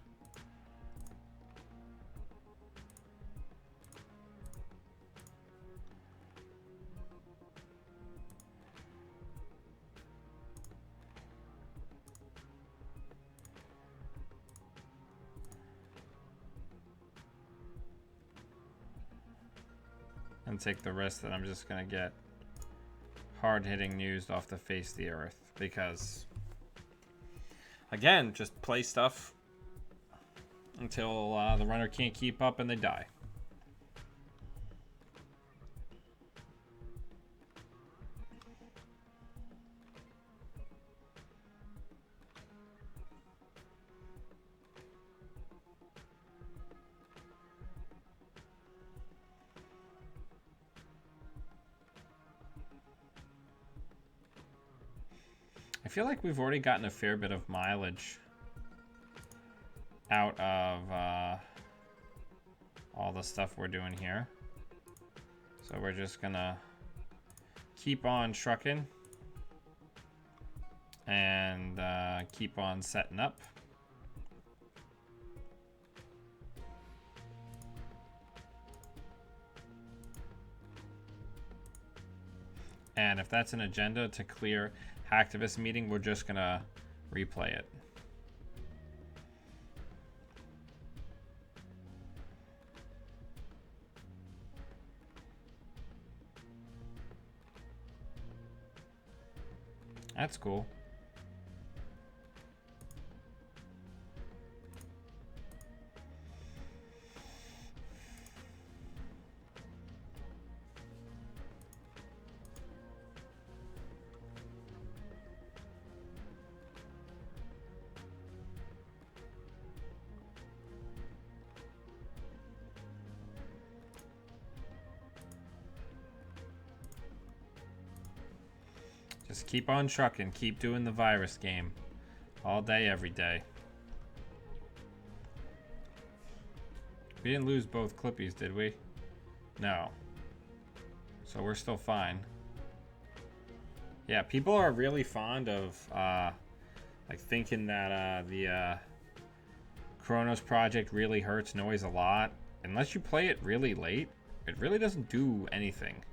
And take the rest that I'm just gonna get hard-hitting news off the face of the earth because again, just play stuff until the runner can't keep up and they die. I feel like we've already gotten a fair bit of mileage out of all the stuff we're doing here. So we're just gonna keep on trucking and keep on setting up. And if that's an agenda to clear Hacktivist meeting, we're just gonna replay it. That's cool. Just keep on trucking. Keep doing the virus game. All day, every day. We didn't lose both Clippies, did we? No. So we're still fine. Yeah, people are really fond of like thinking that the Chronos project really hurts noise a lot. Unless you play it really late, it really doesn't do anything.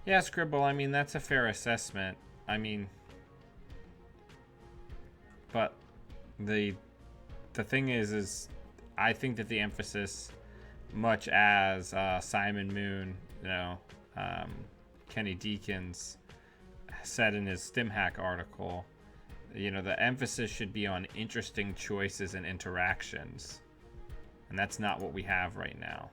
Yeah, Scribble, I mean, that's a fair assessment. I mean, but the thing is I think that the emphasis, much as Simon Moon, you know, Kenny Deacons said in his StimHack article, you know, the emphasis should be on interesting choices and interactions. And that's not what we have right now.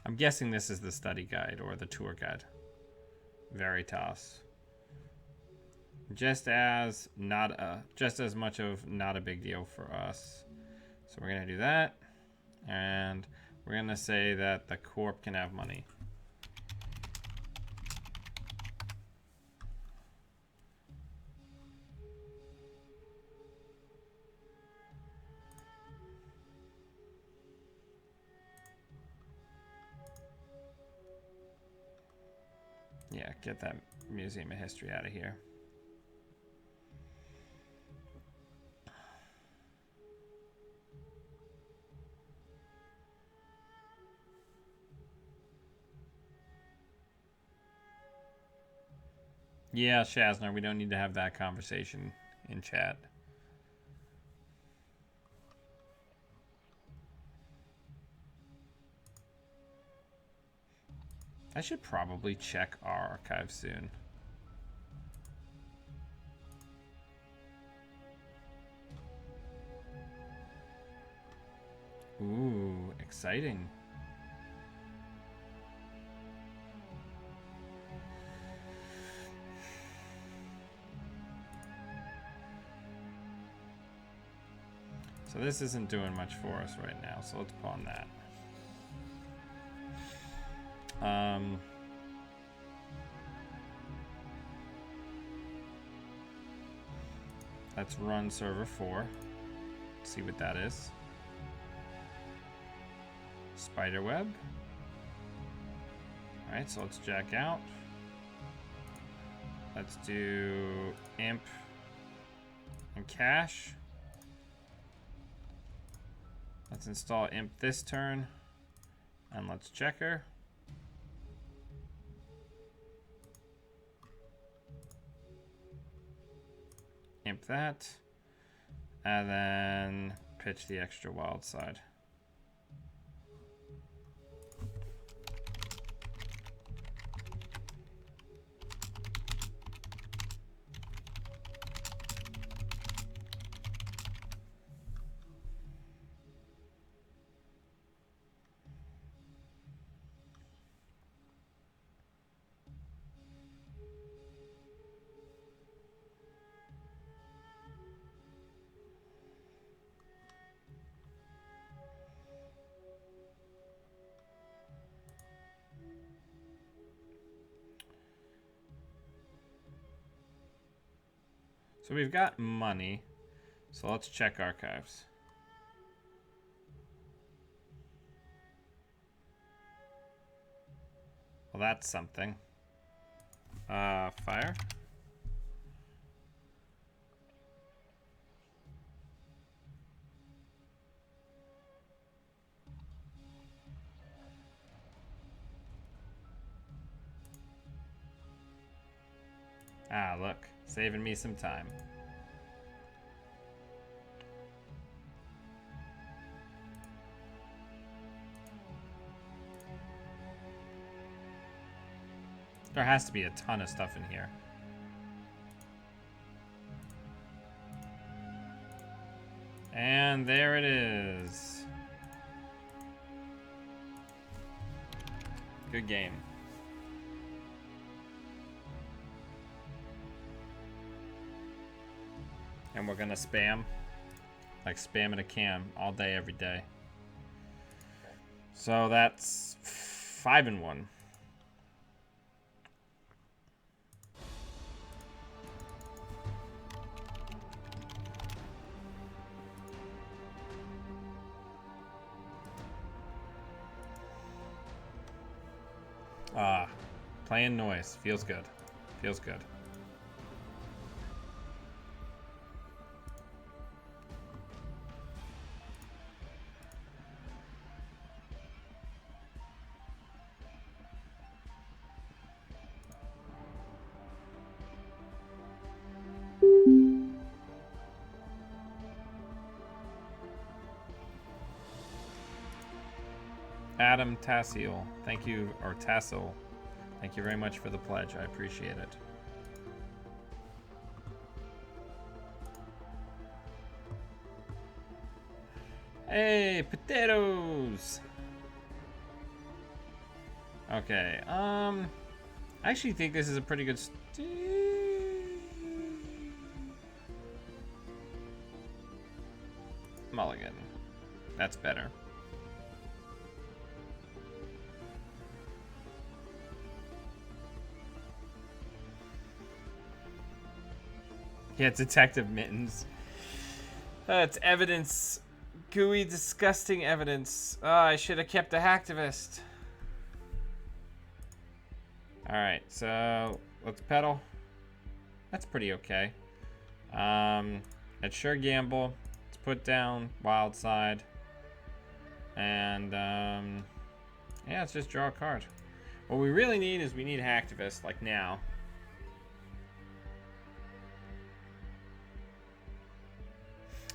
I'm guessing this is the study guide or the tour guide. Veritas. Just as much of not a big deal for us. So we're gonna do that, and we're gonna say that the corp can have money. Yeah, get that Museum of History out of here. Yeah, Shazner, we don't need to have that conversation in chat. I should probably check our archive soon. Ooh, exciting. So this isn't doing much for us right now, so let's pawn that. Let's run server 4. See what that is. Spiderweb. Alright, so let's jack out. Let's do imp and cache. Let's install imp this turn. And let's checker. Imp that, and then pitch the extra wild side. So we've got money. So let's check archives. Well, that's something. Fire. Ah, look. Saving me some time. There has to be a ton of stuff in here. And there it is. Good game. And we're gonna spam. Like spamming a can all day, every day. So that's 5-1. Playing noise. Feels good. Feels good. Adam Tassiel, thank you, or Tassel, thank you very much for the pledge. I appreciate it. Hey, potatoes! Okay, I actually think this is a pretty good mulligan. That's better. Yeah, Detective Mittens. It's evidence. Gooey, disgusting evidence. Oh, I should have kept the Hacktivist. Alright, so let's pedal. That's pretty okay. Let's sure gamble. Let's put down Wild Side. And, yeah, let's just draw a card. What we really need is we need Hacktivist, like now.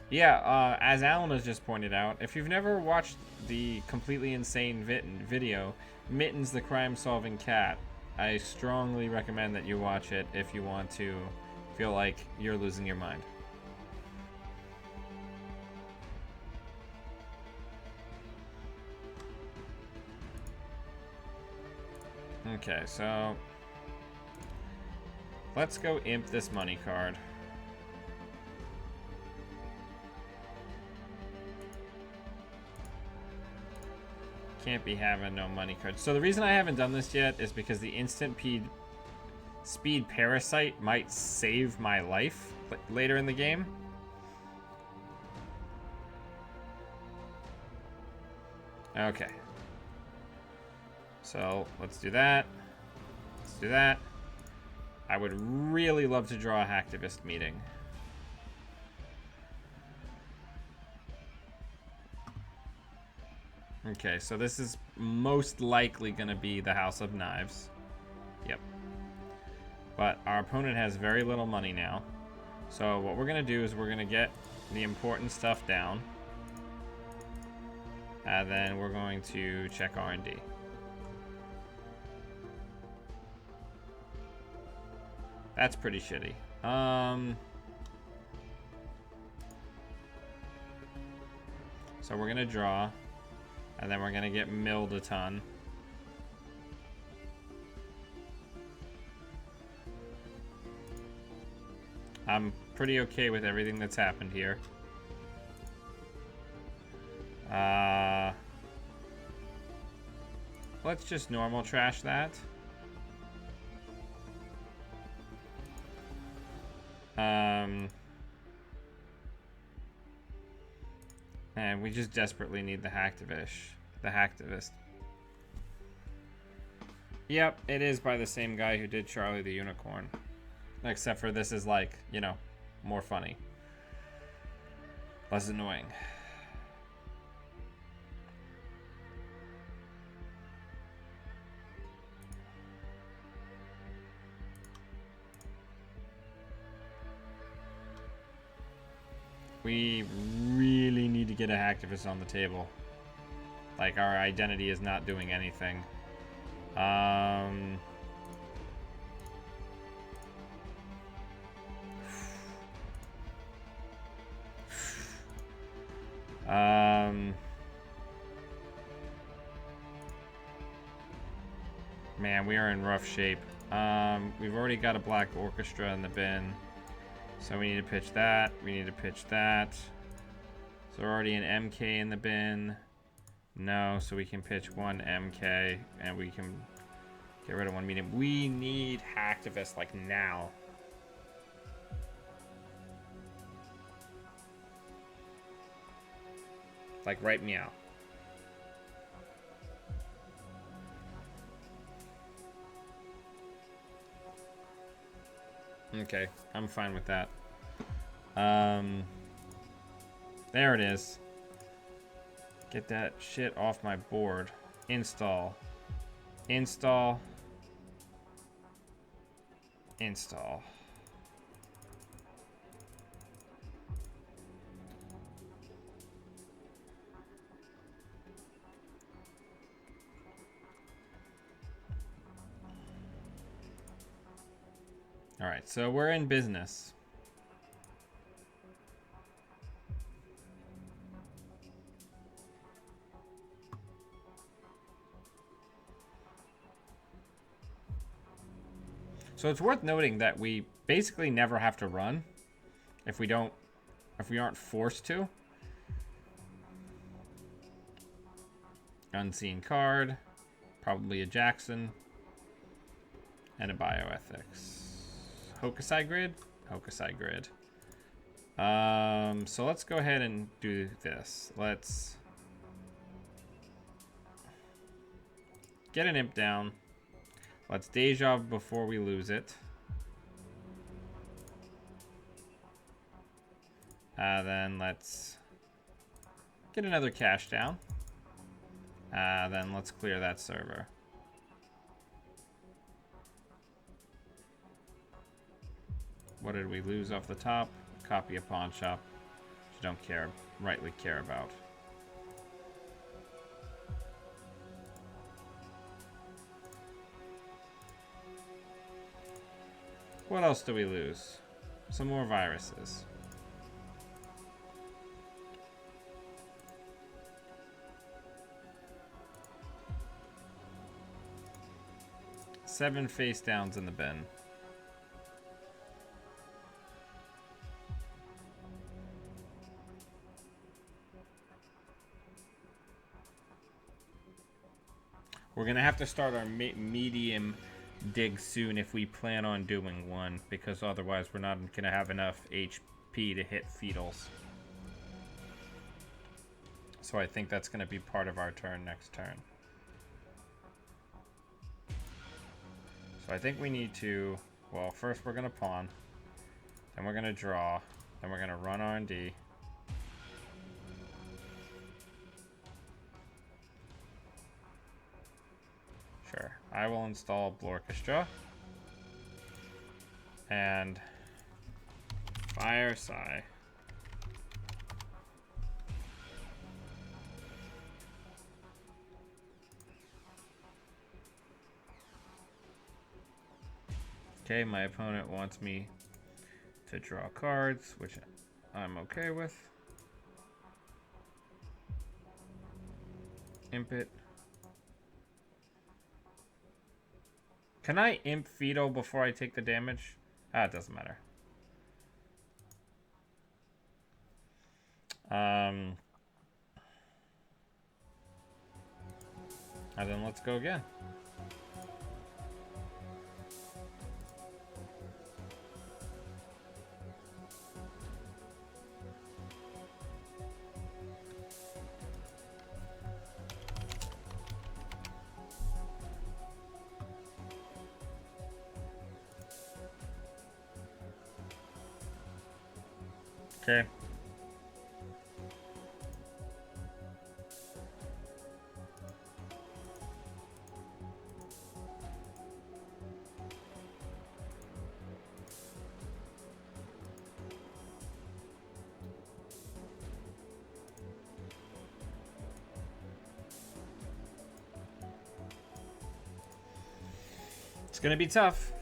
Yeah, as Alan has just pointed out, if you've never watched the completely insane video, Mittens the Crime-Solving Cat, I strongly recommend that you watch it if you want to feel like you're losing your mind. Okay, so let's go imp this money card. Can't be having no money cards. So the reason I haven't done this yet is because the instant speed parasite might save my life later in the game. Okay. So let's do that. Let's do that. I would really love to draw a Hacktivist meeting. Okay, so this is most likely going to be the House of Knives. Yep. But our opponent has very little money now. So what we're going to do is we're going to get the important stuff down. And then we're going to check R&D. That's pretty shitty. So we're going to draw. And then we're going to get milled a ton. I'm pretty okay with everything that's happened here. Let's just normal trash that. just desperately need the Hacktivist. The Hacktivist. Yep, it is by the same guy who did Charlie the Unicorn. Except for this is like, you know, more funny. Less annoying. We really need to get a Hacktivist on the table. Like, our identity is not doing anything. Man, we are in rough shape. We've already got a black orchestra in the bin. So we need to pitch that. We need to pitch that. So already an MK in the bin. No, so we can pitch one MK and we can get rid of one medium. We need Hacktivist like now. Like right meow. Okay, I'm fine with that. There it is. Get that shit off my board. Install. Install. Install. All right, so we're in business. So it's worth noting that we basically never have to run if we aren't forced to. Unseen card, probably a Jackson, and a bioethics. Hokusai grid? Hokusai grid. So let's go ahead and do this. Let's get an imp down. Let's deja before we lose it. Then let's get another cash down. Then let's clear that server. What did we lose off the top? Copy a pawn shop, which you don't rightly care about. What else do we lose? Some more viruses. Seven face downs in the bin. We're gonna have to start our medium dig soon if we plan on doing one, because otherwise we're not gonna have enough HP to hit fetals. So I think that's gonna be part of our turn next turn. So I think we need to, well, first we're gonna pawn, then we're gonna draw, then we're gonna run R&D. Sure, I will install Blorchestra and Fire Sigh. Okay, my opponent wants me to draw cards, which I'm okay with. Imp it. Can I imp fetal before I take the damage? Ah, it doesn't matter. And then let's go again. Okay. It's gonna be tough.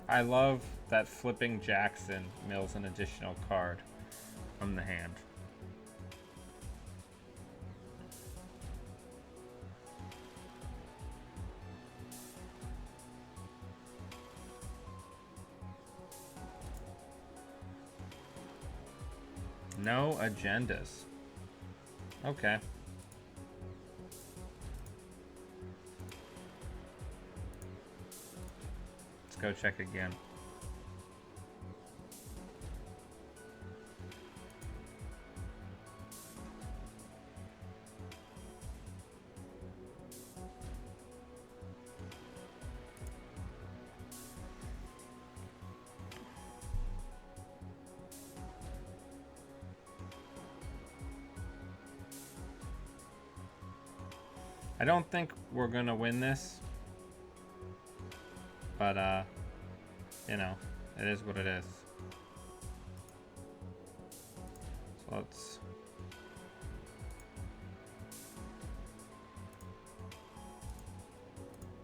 I love that flipping Jackson mills an additional card from the hand. No agendas. Okay. Let's go check again. I don't think we're gonna win this, but you know, it is what it is. So let's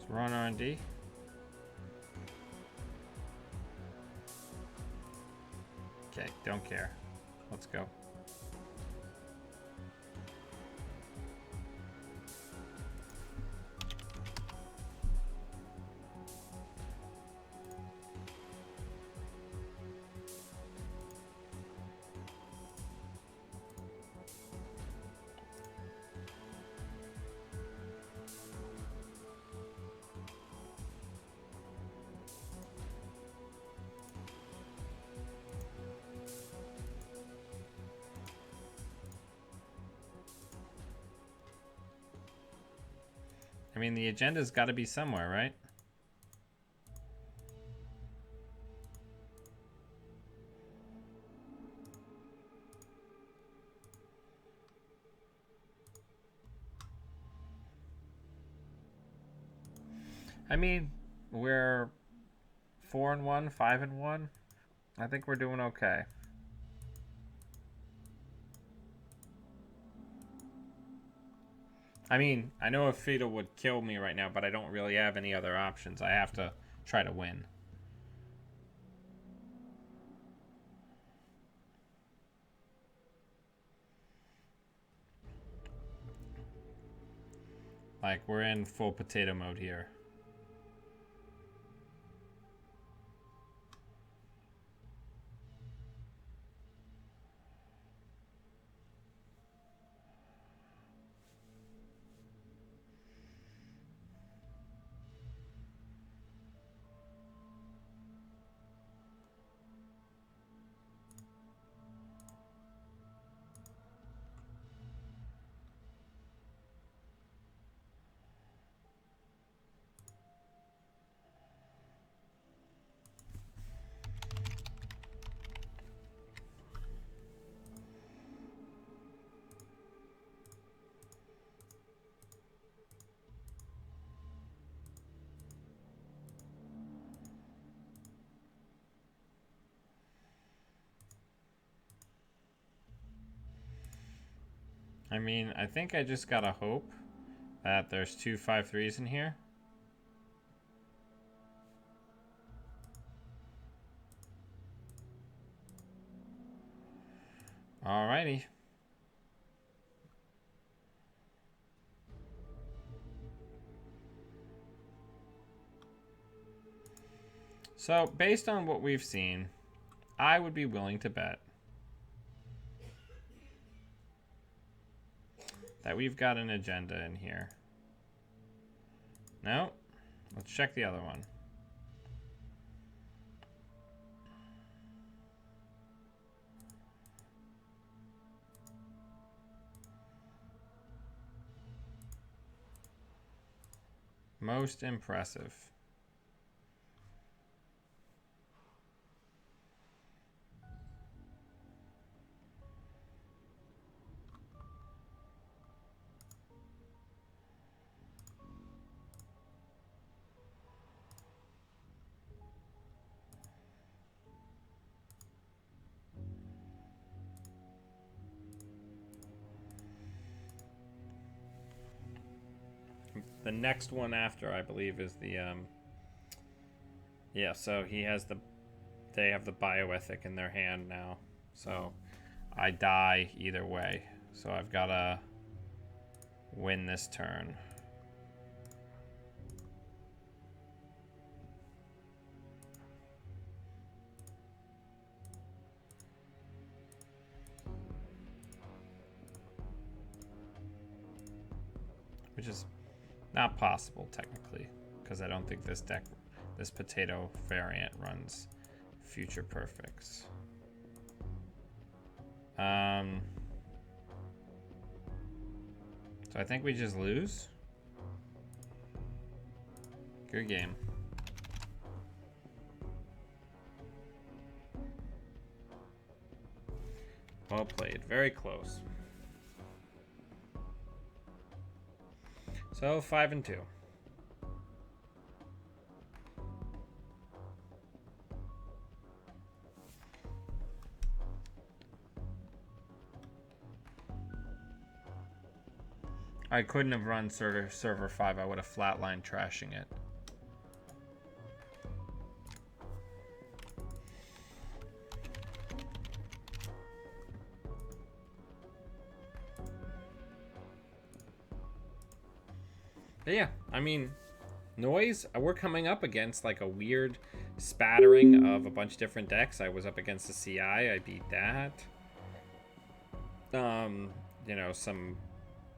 run R&D. Okay, don't care. Let's go. I mean, the agenda's got to be somewhere, right? I mean, we're 4-1, 5-1. I think we're doing okay. I mean, I know a Fatal would kill me right now, but I don't really have any other options. I have to try to win. Like, we're in full potato mode here. I mean, I think I just gotta hope that there's 2 5-3s in here. Alrighty. So, based on what we've seen, I would be willing to bet that we've got an agenda in here. No? Let's check the other one. Most impressive. The next one after, I believe, is the yeah, so he has they have the bioethic in their hand now. So I die either way. So I've got to win this turn. Which is not possible technically, because I don't think this potato variant runs future perfects. So I think we just lose. Good game. Well played. Very close. So 5-2. I couldn't have run server 5. I would have flatlined trashing it. But yeah, I mean, noise, we're coming up against like a weird spattering of a bunch of different decks. I was up against the CI, I beat that. You know, some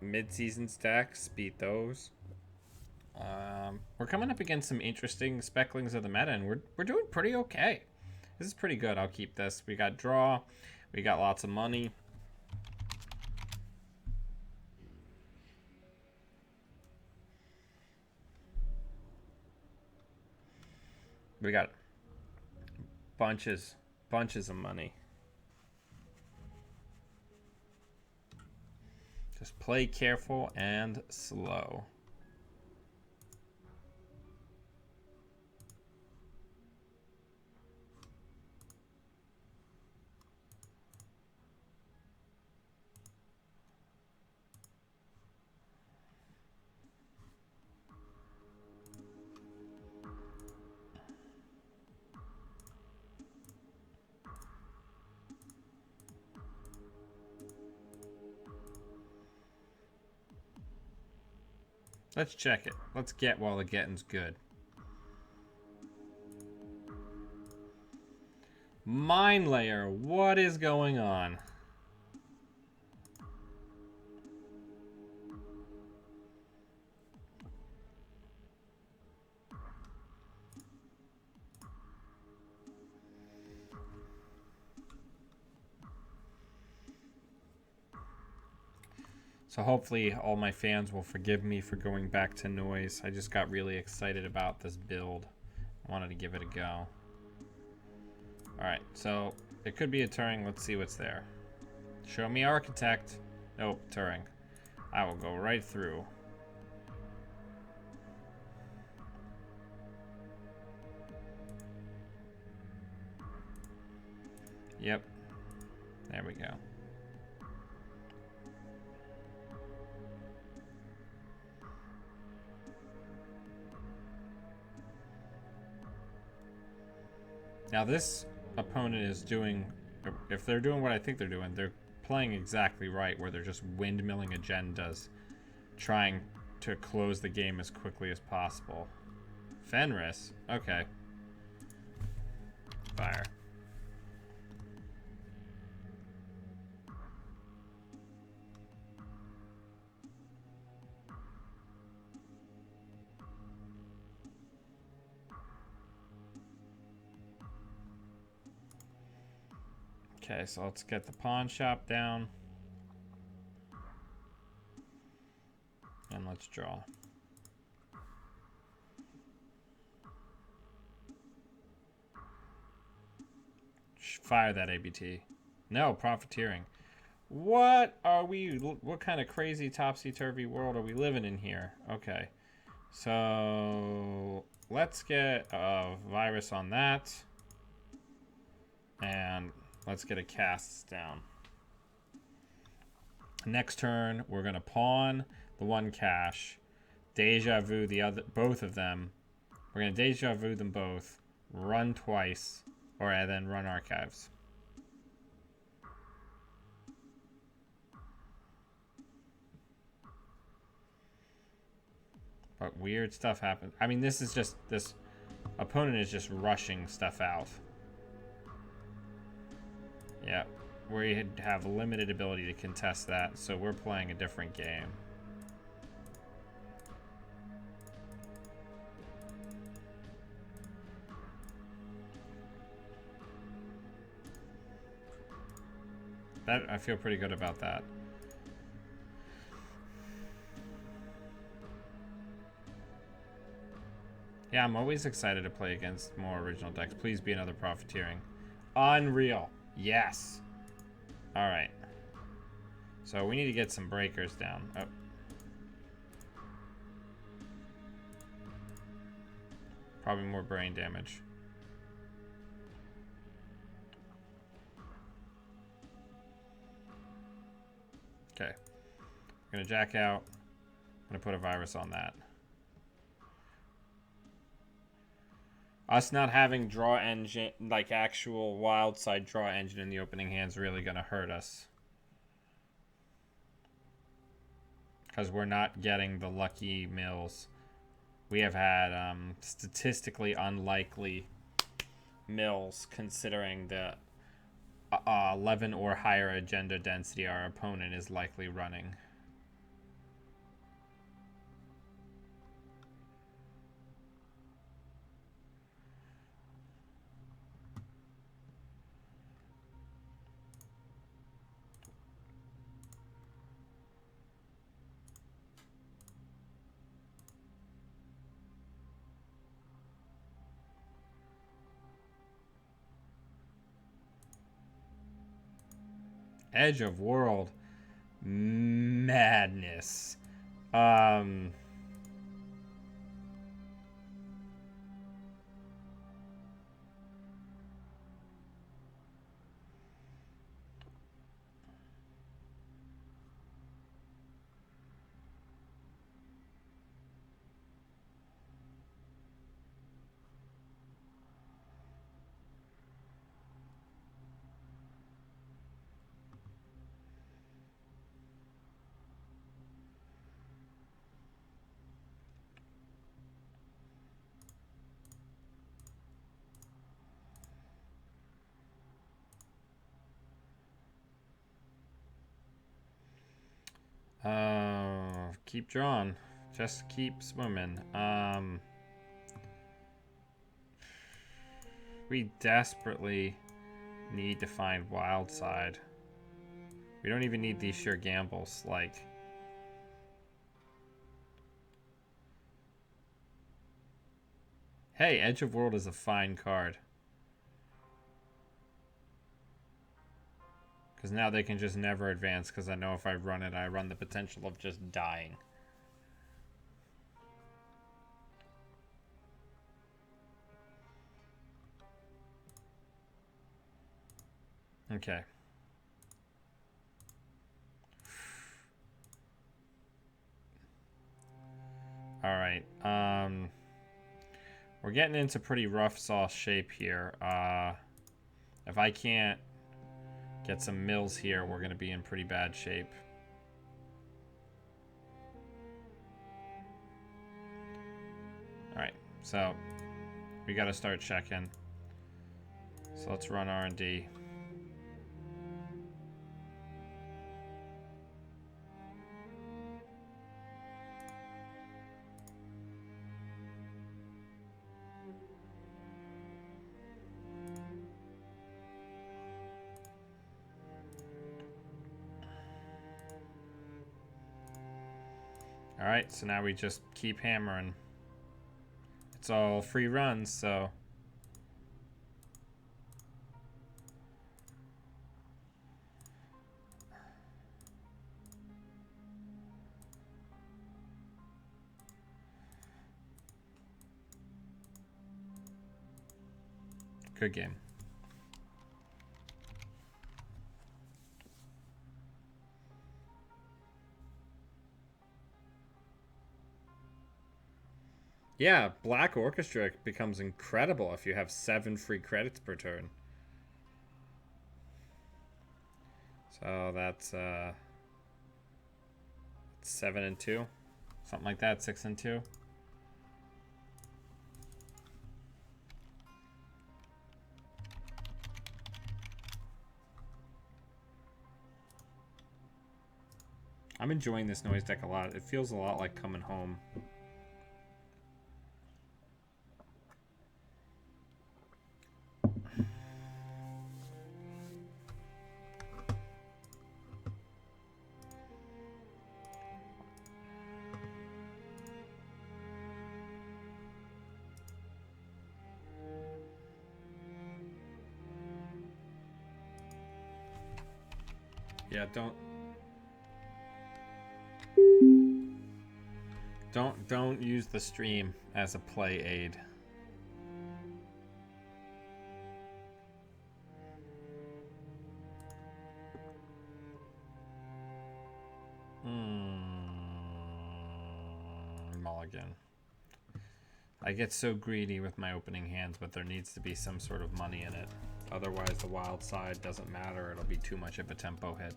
mid-season decks, beat those. We're coming up against some interesting specklings of the meta, and we're doing pretty okay. This is pretty good. I'll keep this. We got draw, we got lots of money. We got bunches of money. Just play careful and slow. Let's check it. Let's get while the getting's good. Mine layer, what is going on? So hopefully all my fans will forgive me for going back to noise. I just got really excited about this build. I wanted to give it a go. Alright, so it could be a Turing. Let's see what's there. Show me Architect. Nope, Turing. I will go right through. Yep. There we go. Now this opponent is doing, if they're doing what I think they're doing, they're playing exactly right, where they're just windmilling agendas, trying to close the game as quickly as possible. Fenris? Okay. Fire. Okay, so let's get the pawn shop down. And let's draw. Fire that ABT. No, profiteering. What are we... What kind of crazy topsy-turvy world are we living in here? Okay. So... Let's get a virus on that. And let's get a casts down. Next turn, we're going to pawn the one cash. Deja vu the other... Both of them. We're going to deja vu them both. Run twice. Or then run archives. But weird stuff happens. I mean, this is just... This opponent is just rushing stuff out. Yeah. We have limited ability to contest that, so we're playing a different game. That, I feel pretty good about that. Yeah, I'm always excited to play against more original decks. Please be another profiteering. Unreal. Yes. Alright. So we need to get some breakers down. Oh. Probably more brain damage. Okay. I'm gonna jack out. I'm gonna put a virus on that. Us not having draw engine, like actual wild side draw engine in the opening hand is really gonna hurt us. Because we're not getting the lucky mills. We have had statistically unlikely mills considering the 11 or higher agenda density our opponent is likely running. Edge of World. Madness. Keep drawing. Just keep swimming. We desperately need to find wild side. We don't even need these sheer gambles, like... Hey, Edge of World is a fine card. Because now they can just never advance, because I know if I run it, I run the potential of just dying. Okay. Alright, we're We're getting into pretty rough sauce shape here. If I can't get some mills here, we're going to be in pretty bad shape. Alright, so we got to start checking. So let's run R&D. Alright, so now we just keep hammering. It's all free runs, so... Good game. Yeah, Black Orchestra becomes incredible if you have 7 free credits per turn. So that's 7 and 2. Something like that, 6 and 2. I'm enjoying this noise deck a lot. It feels a lot like coming home. Yeah, don't use the stream as a play aid. Mulligan. I get so greedy with my opening hands, but there needs to be some sort of money in it. Otherwise, the wild side doesn't matter. It'll be too much of a tempo hit.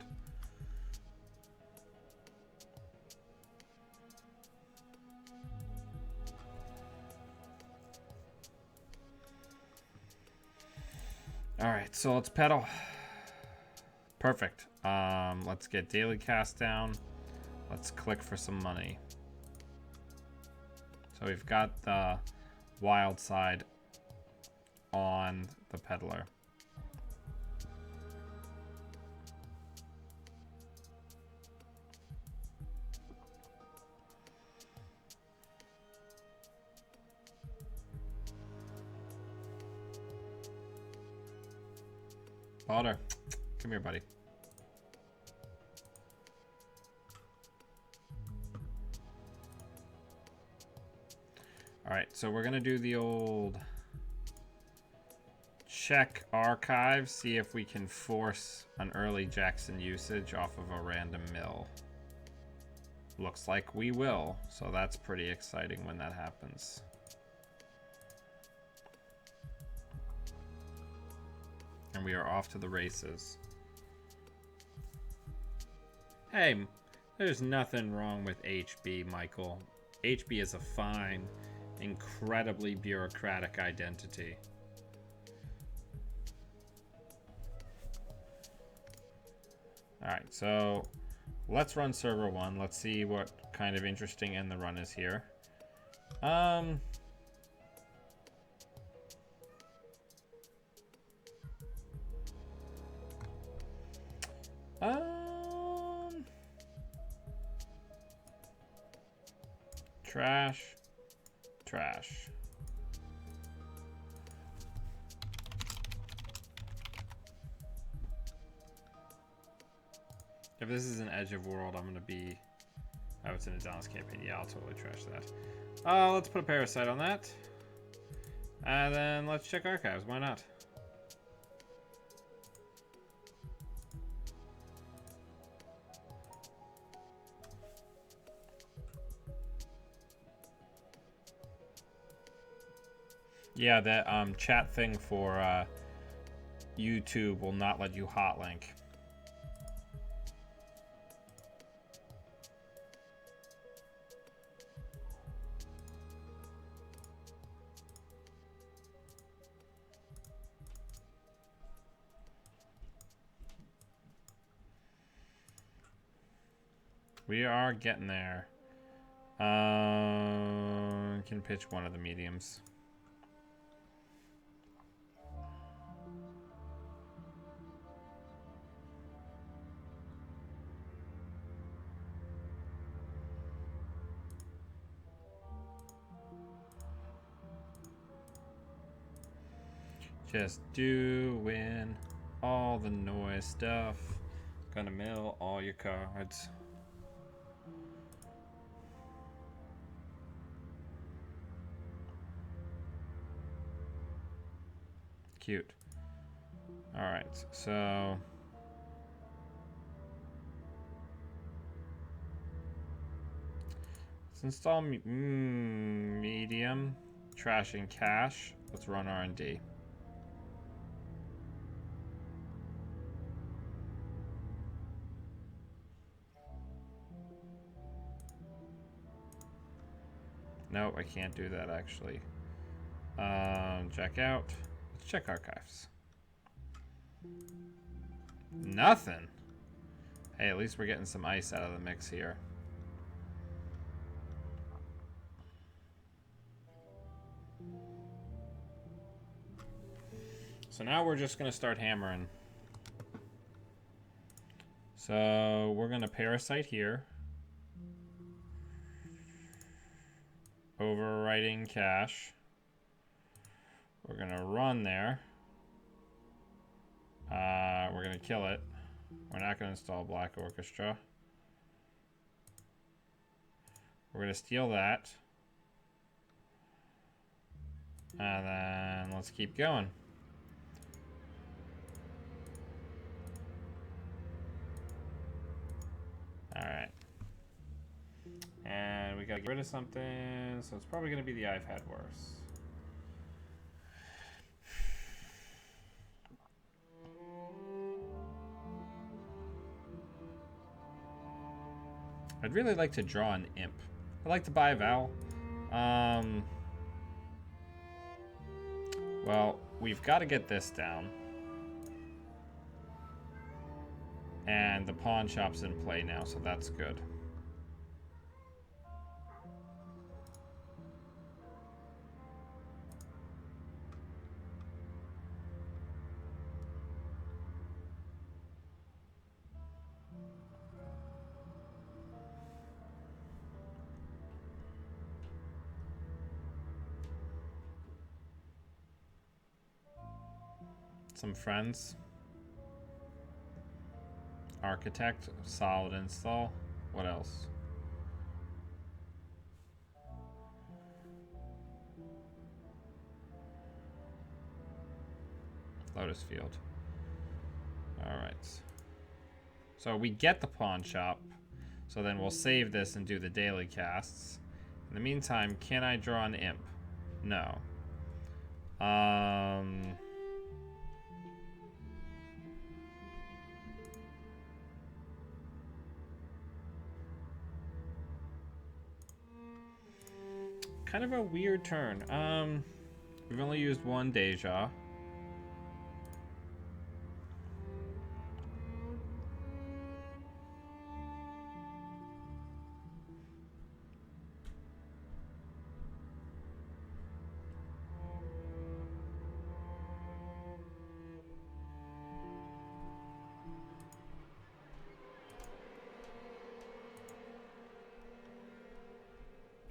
Alright, so let's pedal. Perfect. Let's get daily cast down. Let's click for some money. So we've got the wild side on the peddler. Potter, come here, buddy. Alright, so we're gonna do the old check archive, see if we can force an early Jackson usage off of a random mill. Looks like we will, so that's pretty exciting when that happens. And we are off to the races. Hey, there's nothing wrong with HB, Michael. HB is a fine, incredibly bureaucratic identity. Alright, so let's run server 1. Let's see what kind of interesting end the run is here. Trash. If this is an Edge of World, I'm gonna be... Oh, it's in a Dallas campaign. Yeah, I'll totally trash that. Let's put a Parasite on that. And then let's check archives. Why not? Yeah, that chat thing for YouTube will not let you hotlink. We are getting there. Can pitch one of the mediums. Just doing all the noise stuff. Gonna mill all your cards. Cute. Alright, so let's install medium, trash and cash. Let's run R&D. No, I can't do that actually. Check out. Let's check archives. Nothing. Hey, at least we're getting some ice out of the mix here. So now we're just going to start hammering. So we're going to parasite here. Overwriting cache. We're going to run there. We're going to kill it. We're not going to install Black Orchestra. We're going to steal that. And then let's keep going. Alright. And we gotta get rid of something, so it's probably gonna be the I've had worse. I'd really like to draw an imp. I'd like to buy a Val. Well, we've got to get this down. And the pawn shop's in play now, so that's good. Some friends. Architect, solid install. What else? Lotus Field. Alright. So we get the pawn shop. So then we'll save this and do the daily casts. In the meantime, can I draw an imp? No. Kind of a weird turn. We've only used one Deja.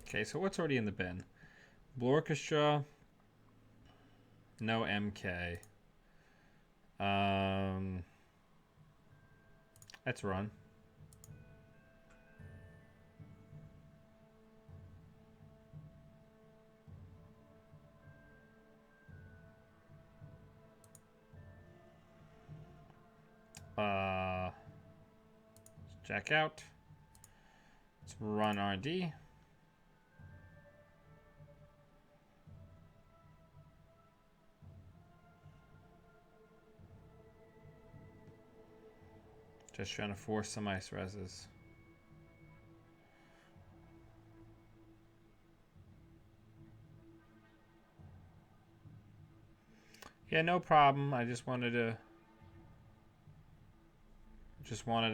Okay, so what's already in the bin? Blue Orchestra. No MK. Let's run. Let's check out. Let's run RD. Just trying to force some ice reses. Yeah, no problem. I just wanted to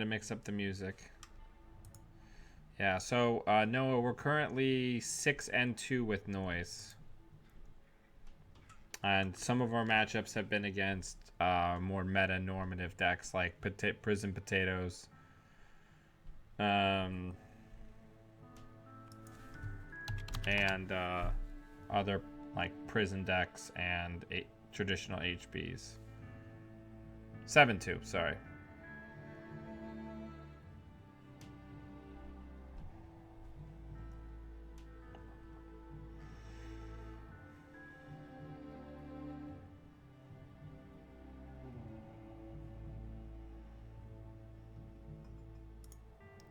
mix up the music. Yeah, so Noah, we're currently 6-2 with noise. And some of our matchups have been against more meta-normative decks like Prison Potatoes. And other like prison decks and traditional HBs. 7-2, sorry.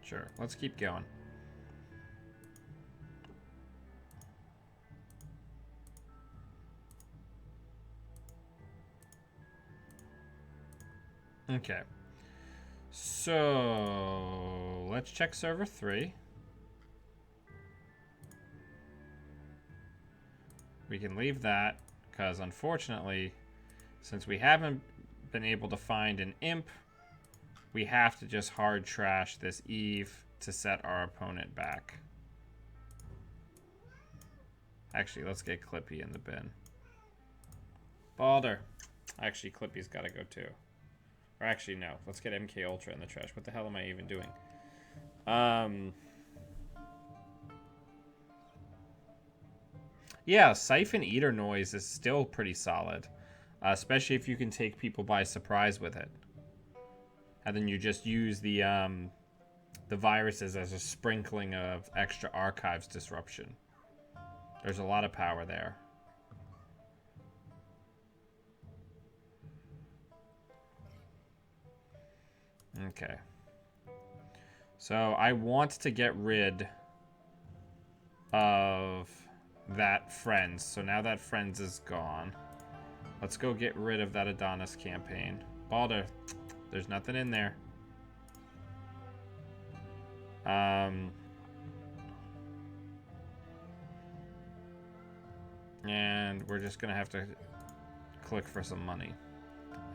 Sure, let's keep going. Okay. So, let's check server 3. We can leave that, because unfortunately, since we haven't been able to find an imp, we have to just hard trash this Eve to set our opponent back. Actually, let's get Clippy in the bin. Balder. Actually, Clippy's got to go too. Or actually, no. Let's get MK Ultra in the trash. What the hell am I even doing? Yeah, Siphon Eater noise is still pretty solid. Especially if you can take people by surprise with it. And then you just use the viruses as a sprinkling of extra archives disruption. There's a lot of power there. Okay. So I want to get rid of that Friends. So now that Friends is gone, let's go get rid of that Adonis campaign. Balder, there's nothing in there. And we're just gonna have to click for some money.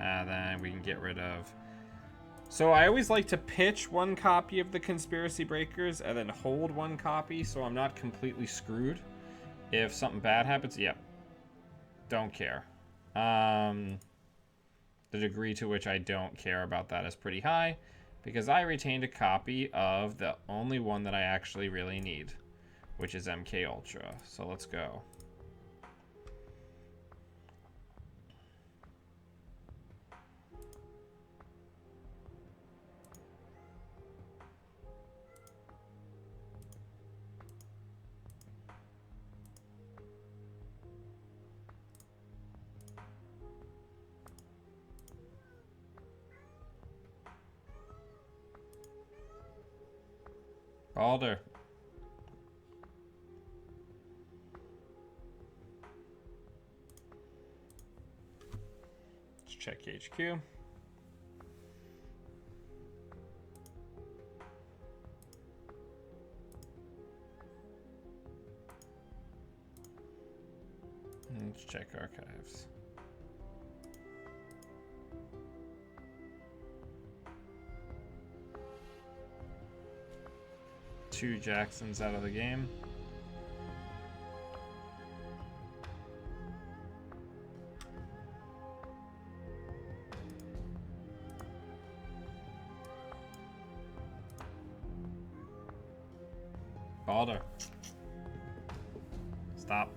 And then we can get rid of... So I always like to pitch one copy of the Conspiracy Breakers and then hold one copy so I'm not completely screwed. If something bad happens, yep. Don't care. The degree to which I don't care about that is pretty high because I retained a copy of the only one that I actually really need, which is MK Ultra. So let's go. Balder. Let's check HQ. Let's check archives. Two Jacksons out of the game. Balder. Stop.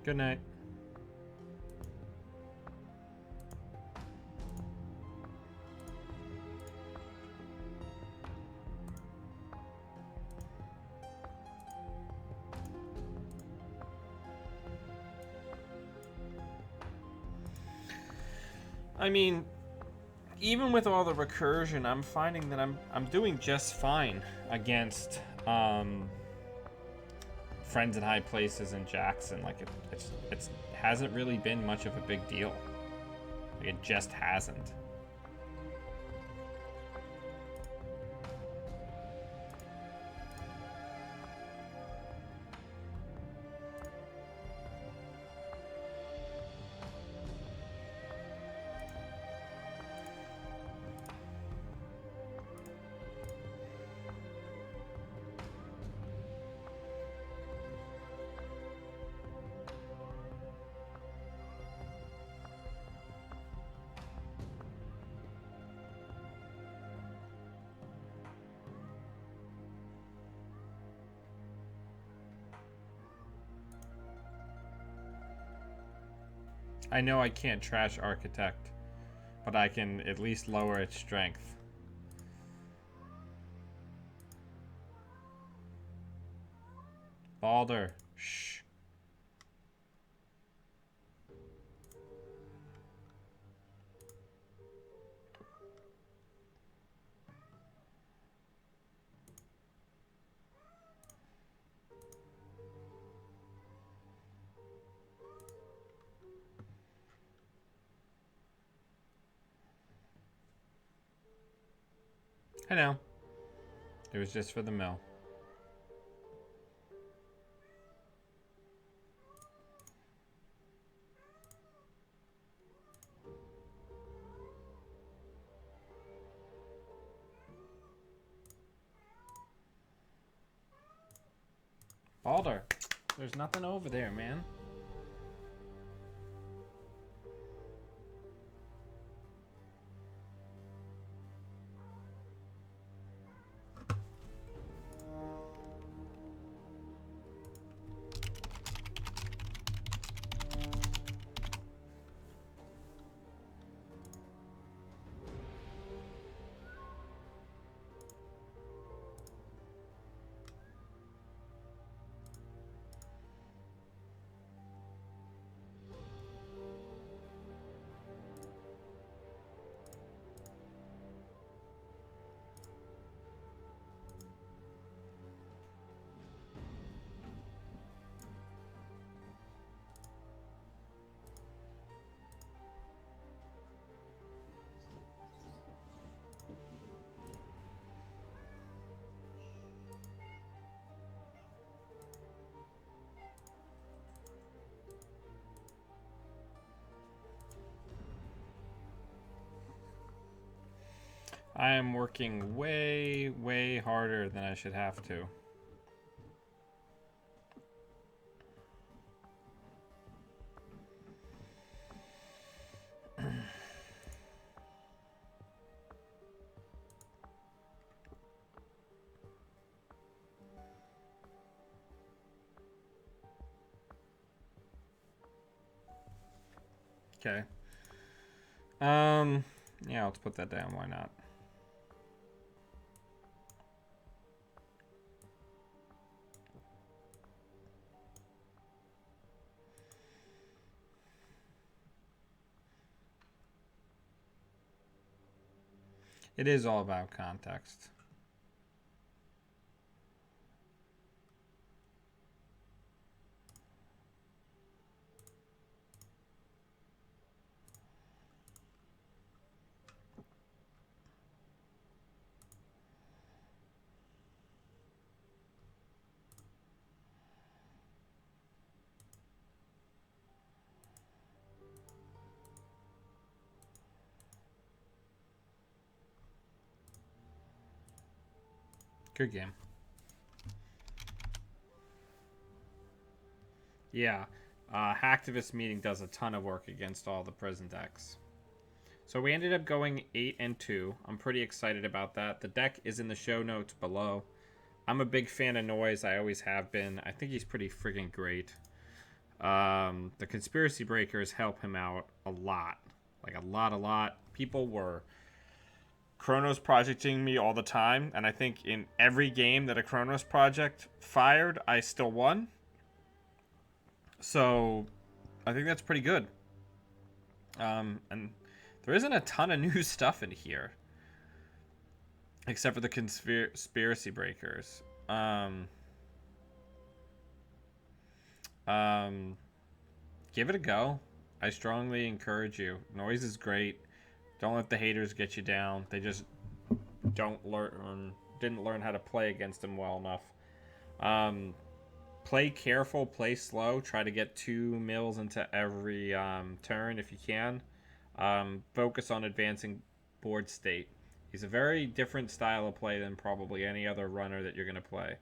Good night. I mean, even with all the recursion, I'm finding that I'm doing just fine against friends in high places in Jackson. Like it hasn't really been much of a big deal. Like it just hasn't. I know I can't trash Architect, but I can at least lower its strength. Balder, shh. I know. It was just for the mill. Balder, there's nothing over there, man. I am working way, way harder than I should have to. Okay. Yeah, let's put that down. Why not? It is all about context. Good game. Yeah. Hacktivist meeting does a ton of work against all the prison decks. So we ended up going 8-2. I'm pretty excited about that. The deck is in the show notes below. I'm a big fan of Noise. I always have been. I think he's pretty friggin' great. The Conspiracy Breakers help him out a lot. Like a lot. People were Chronos projecting me all the time, and I think in every game that a Chronos project fired, I still won. So I think that's pretty good. And There isn't a ton of new stuff in here, except for the conspiracy breakers. Give it a go. I strongly encourage you. Noise is great. Don't let the haters get you down. They just didn't learn how to play against them well enough. Play careful, play slow. Try to get 2 mills into every turn if you can. Focus on advancing board state. He's a very different style of play than probably any other runner that you're going to play.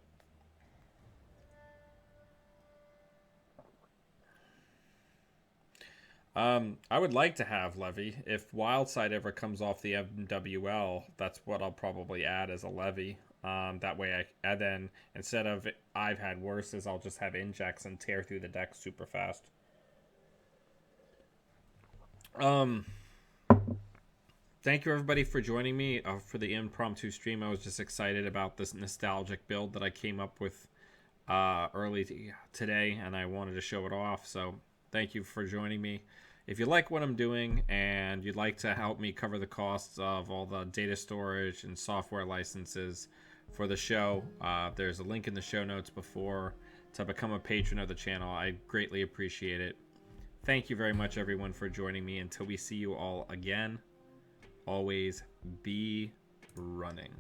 I would like to have Levy. If Wildside ever comes off the MWL, that's what I'll probably add as a Levy. That way, and then instead of I've had worses, I'll just have injects and tear through the deck super fast. Thank you everybody for joining me for the impromptu stream. I was just excited about this nostalgic build that I came up with early today, and I wanted to show it off. So thank you for joining me. If you like what I'm doing and you'd like to help me cover the costs of all the data storage and software licenses for the show, there's a link in the show notes to become a patron of the channel. I greatly appreciate it. Thank you very much, everyone, for joining me. Until we see you all again, always be running.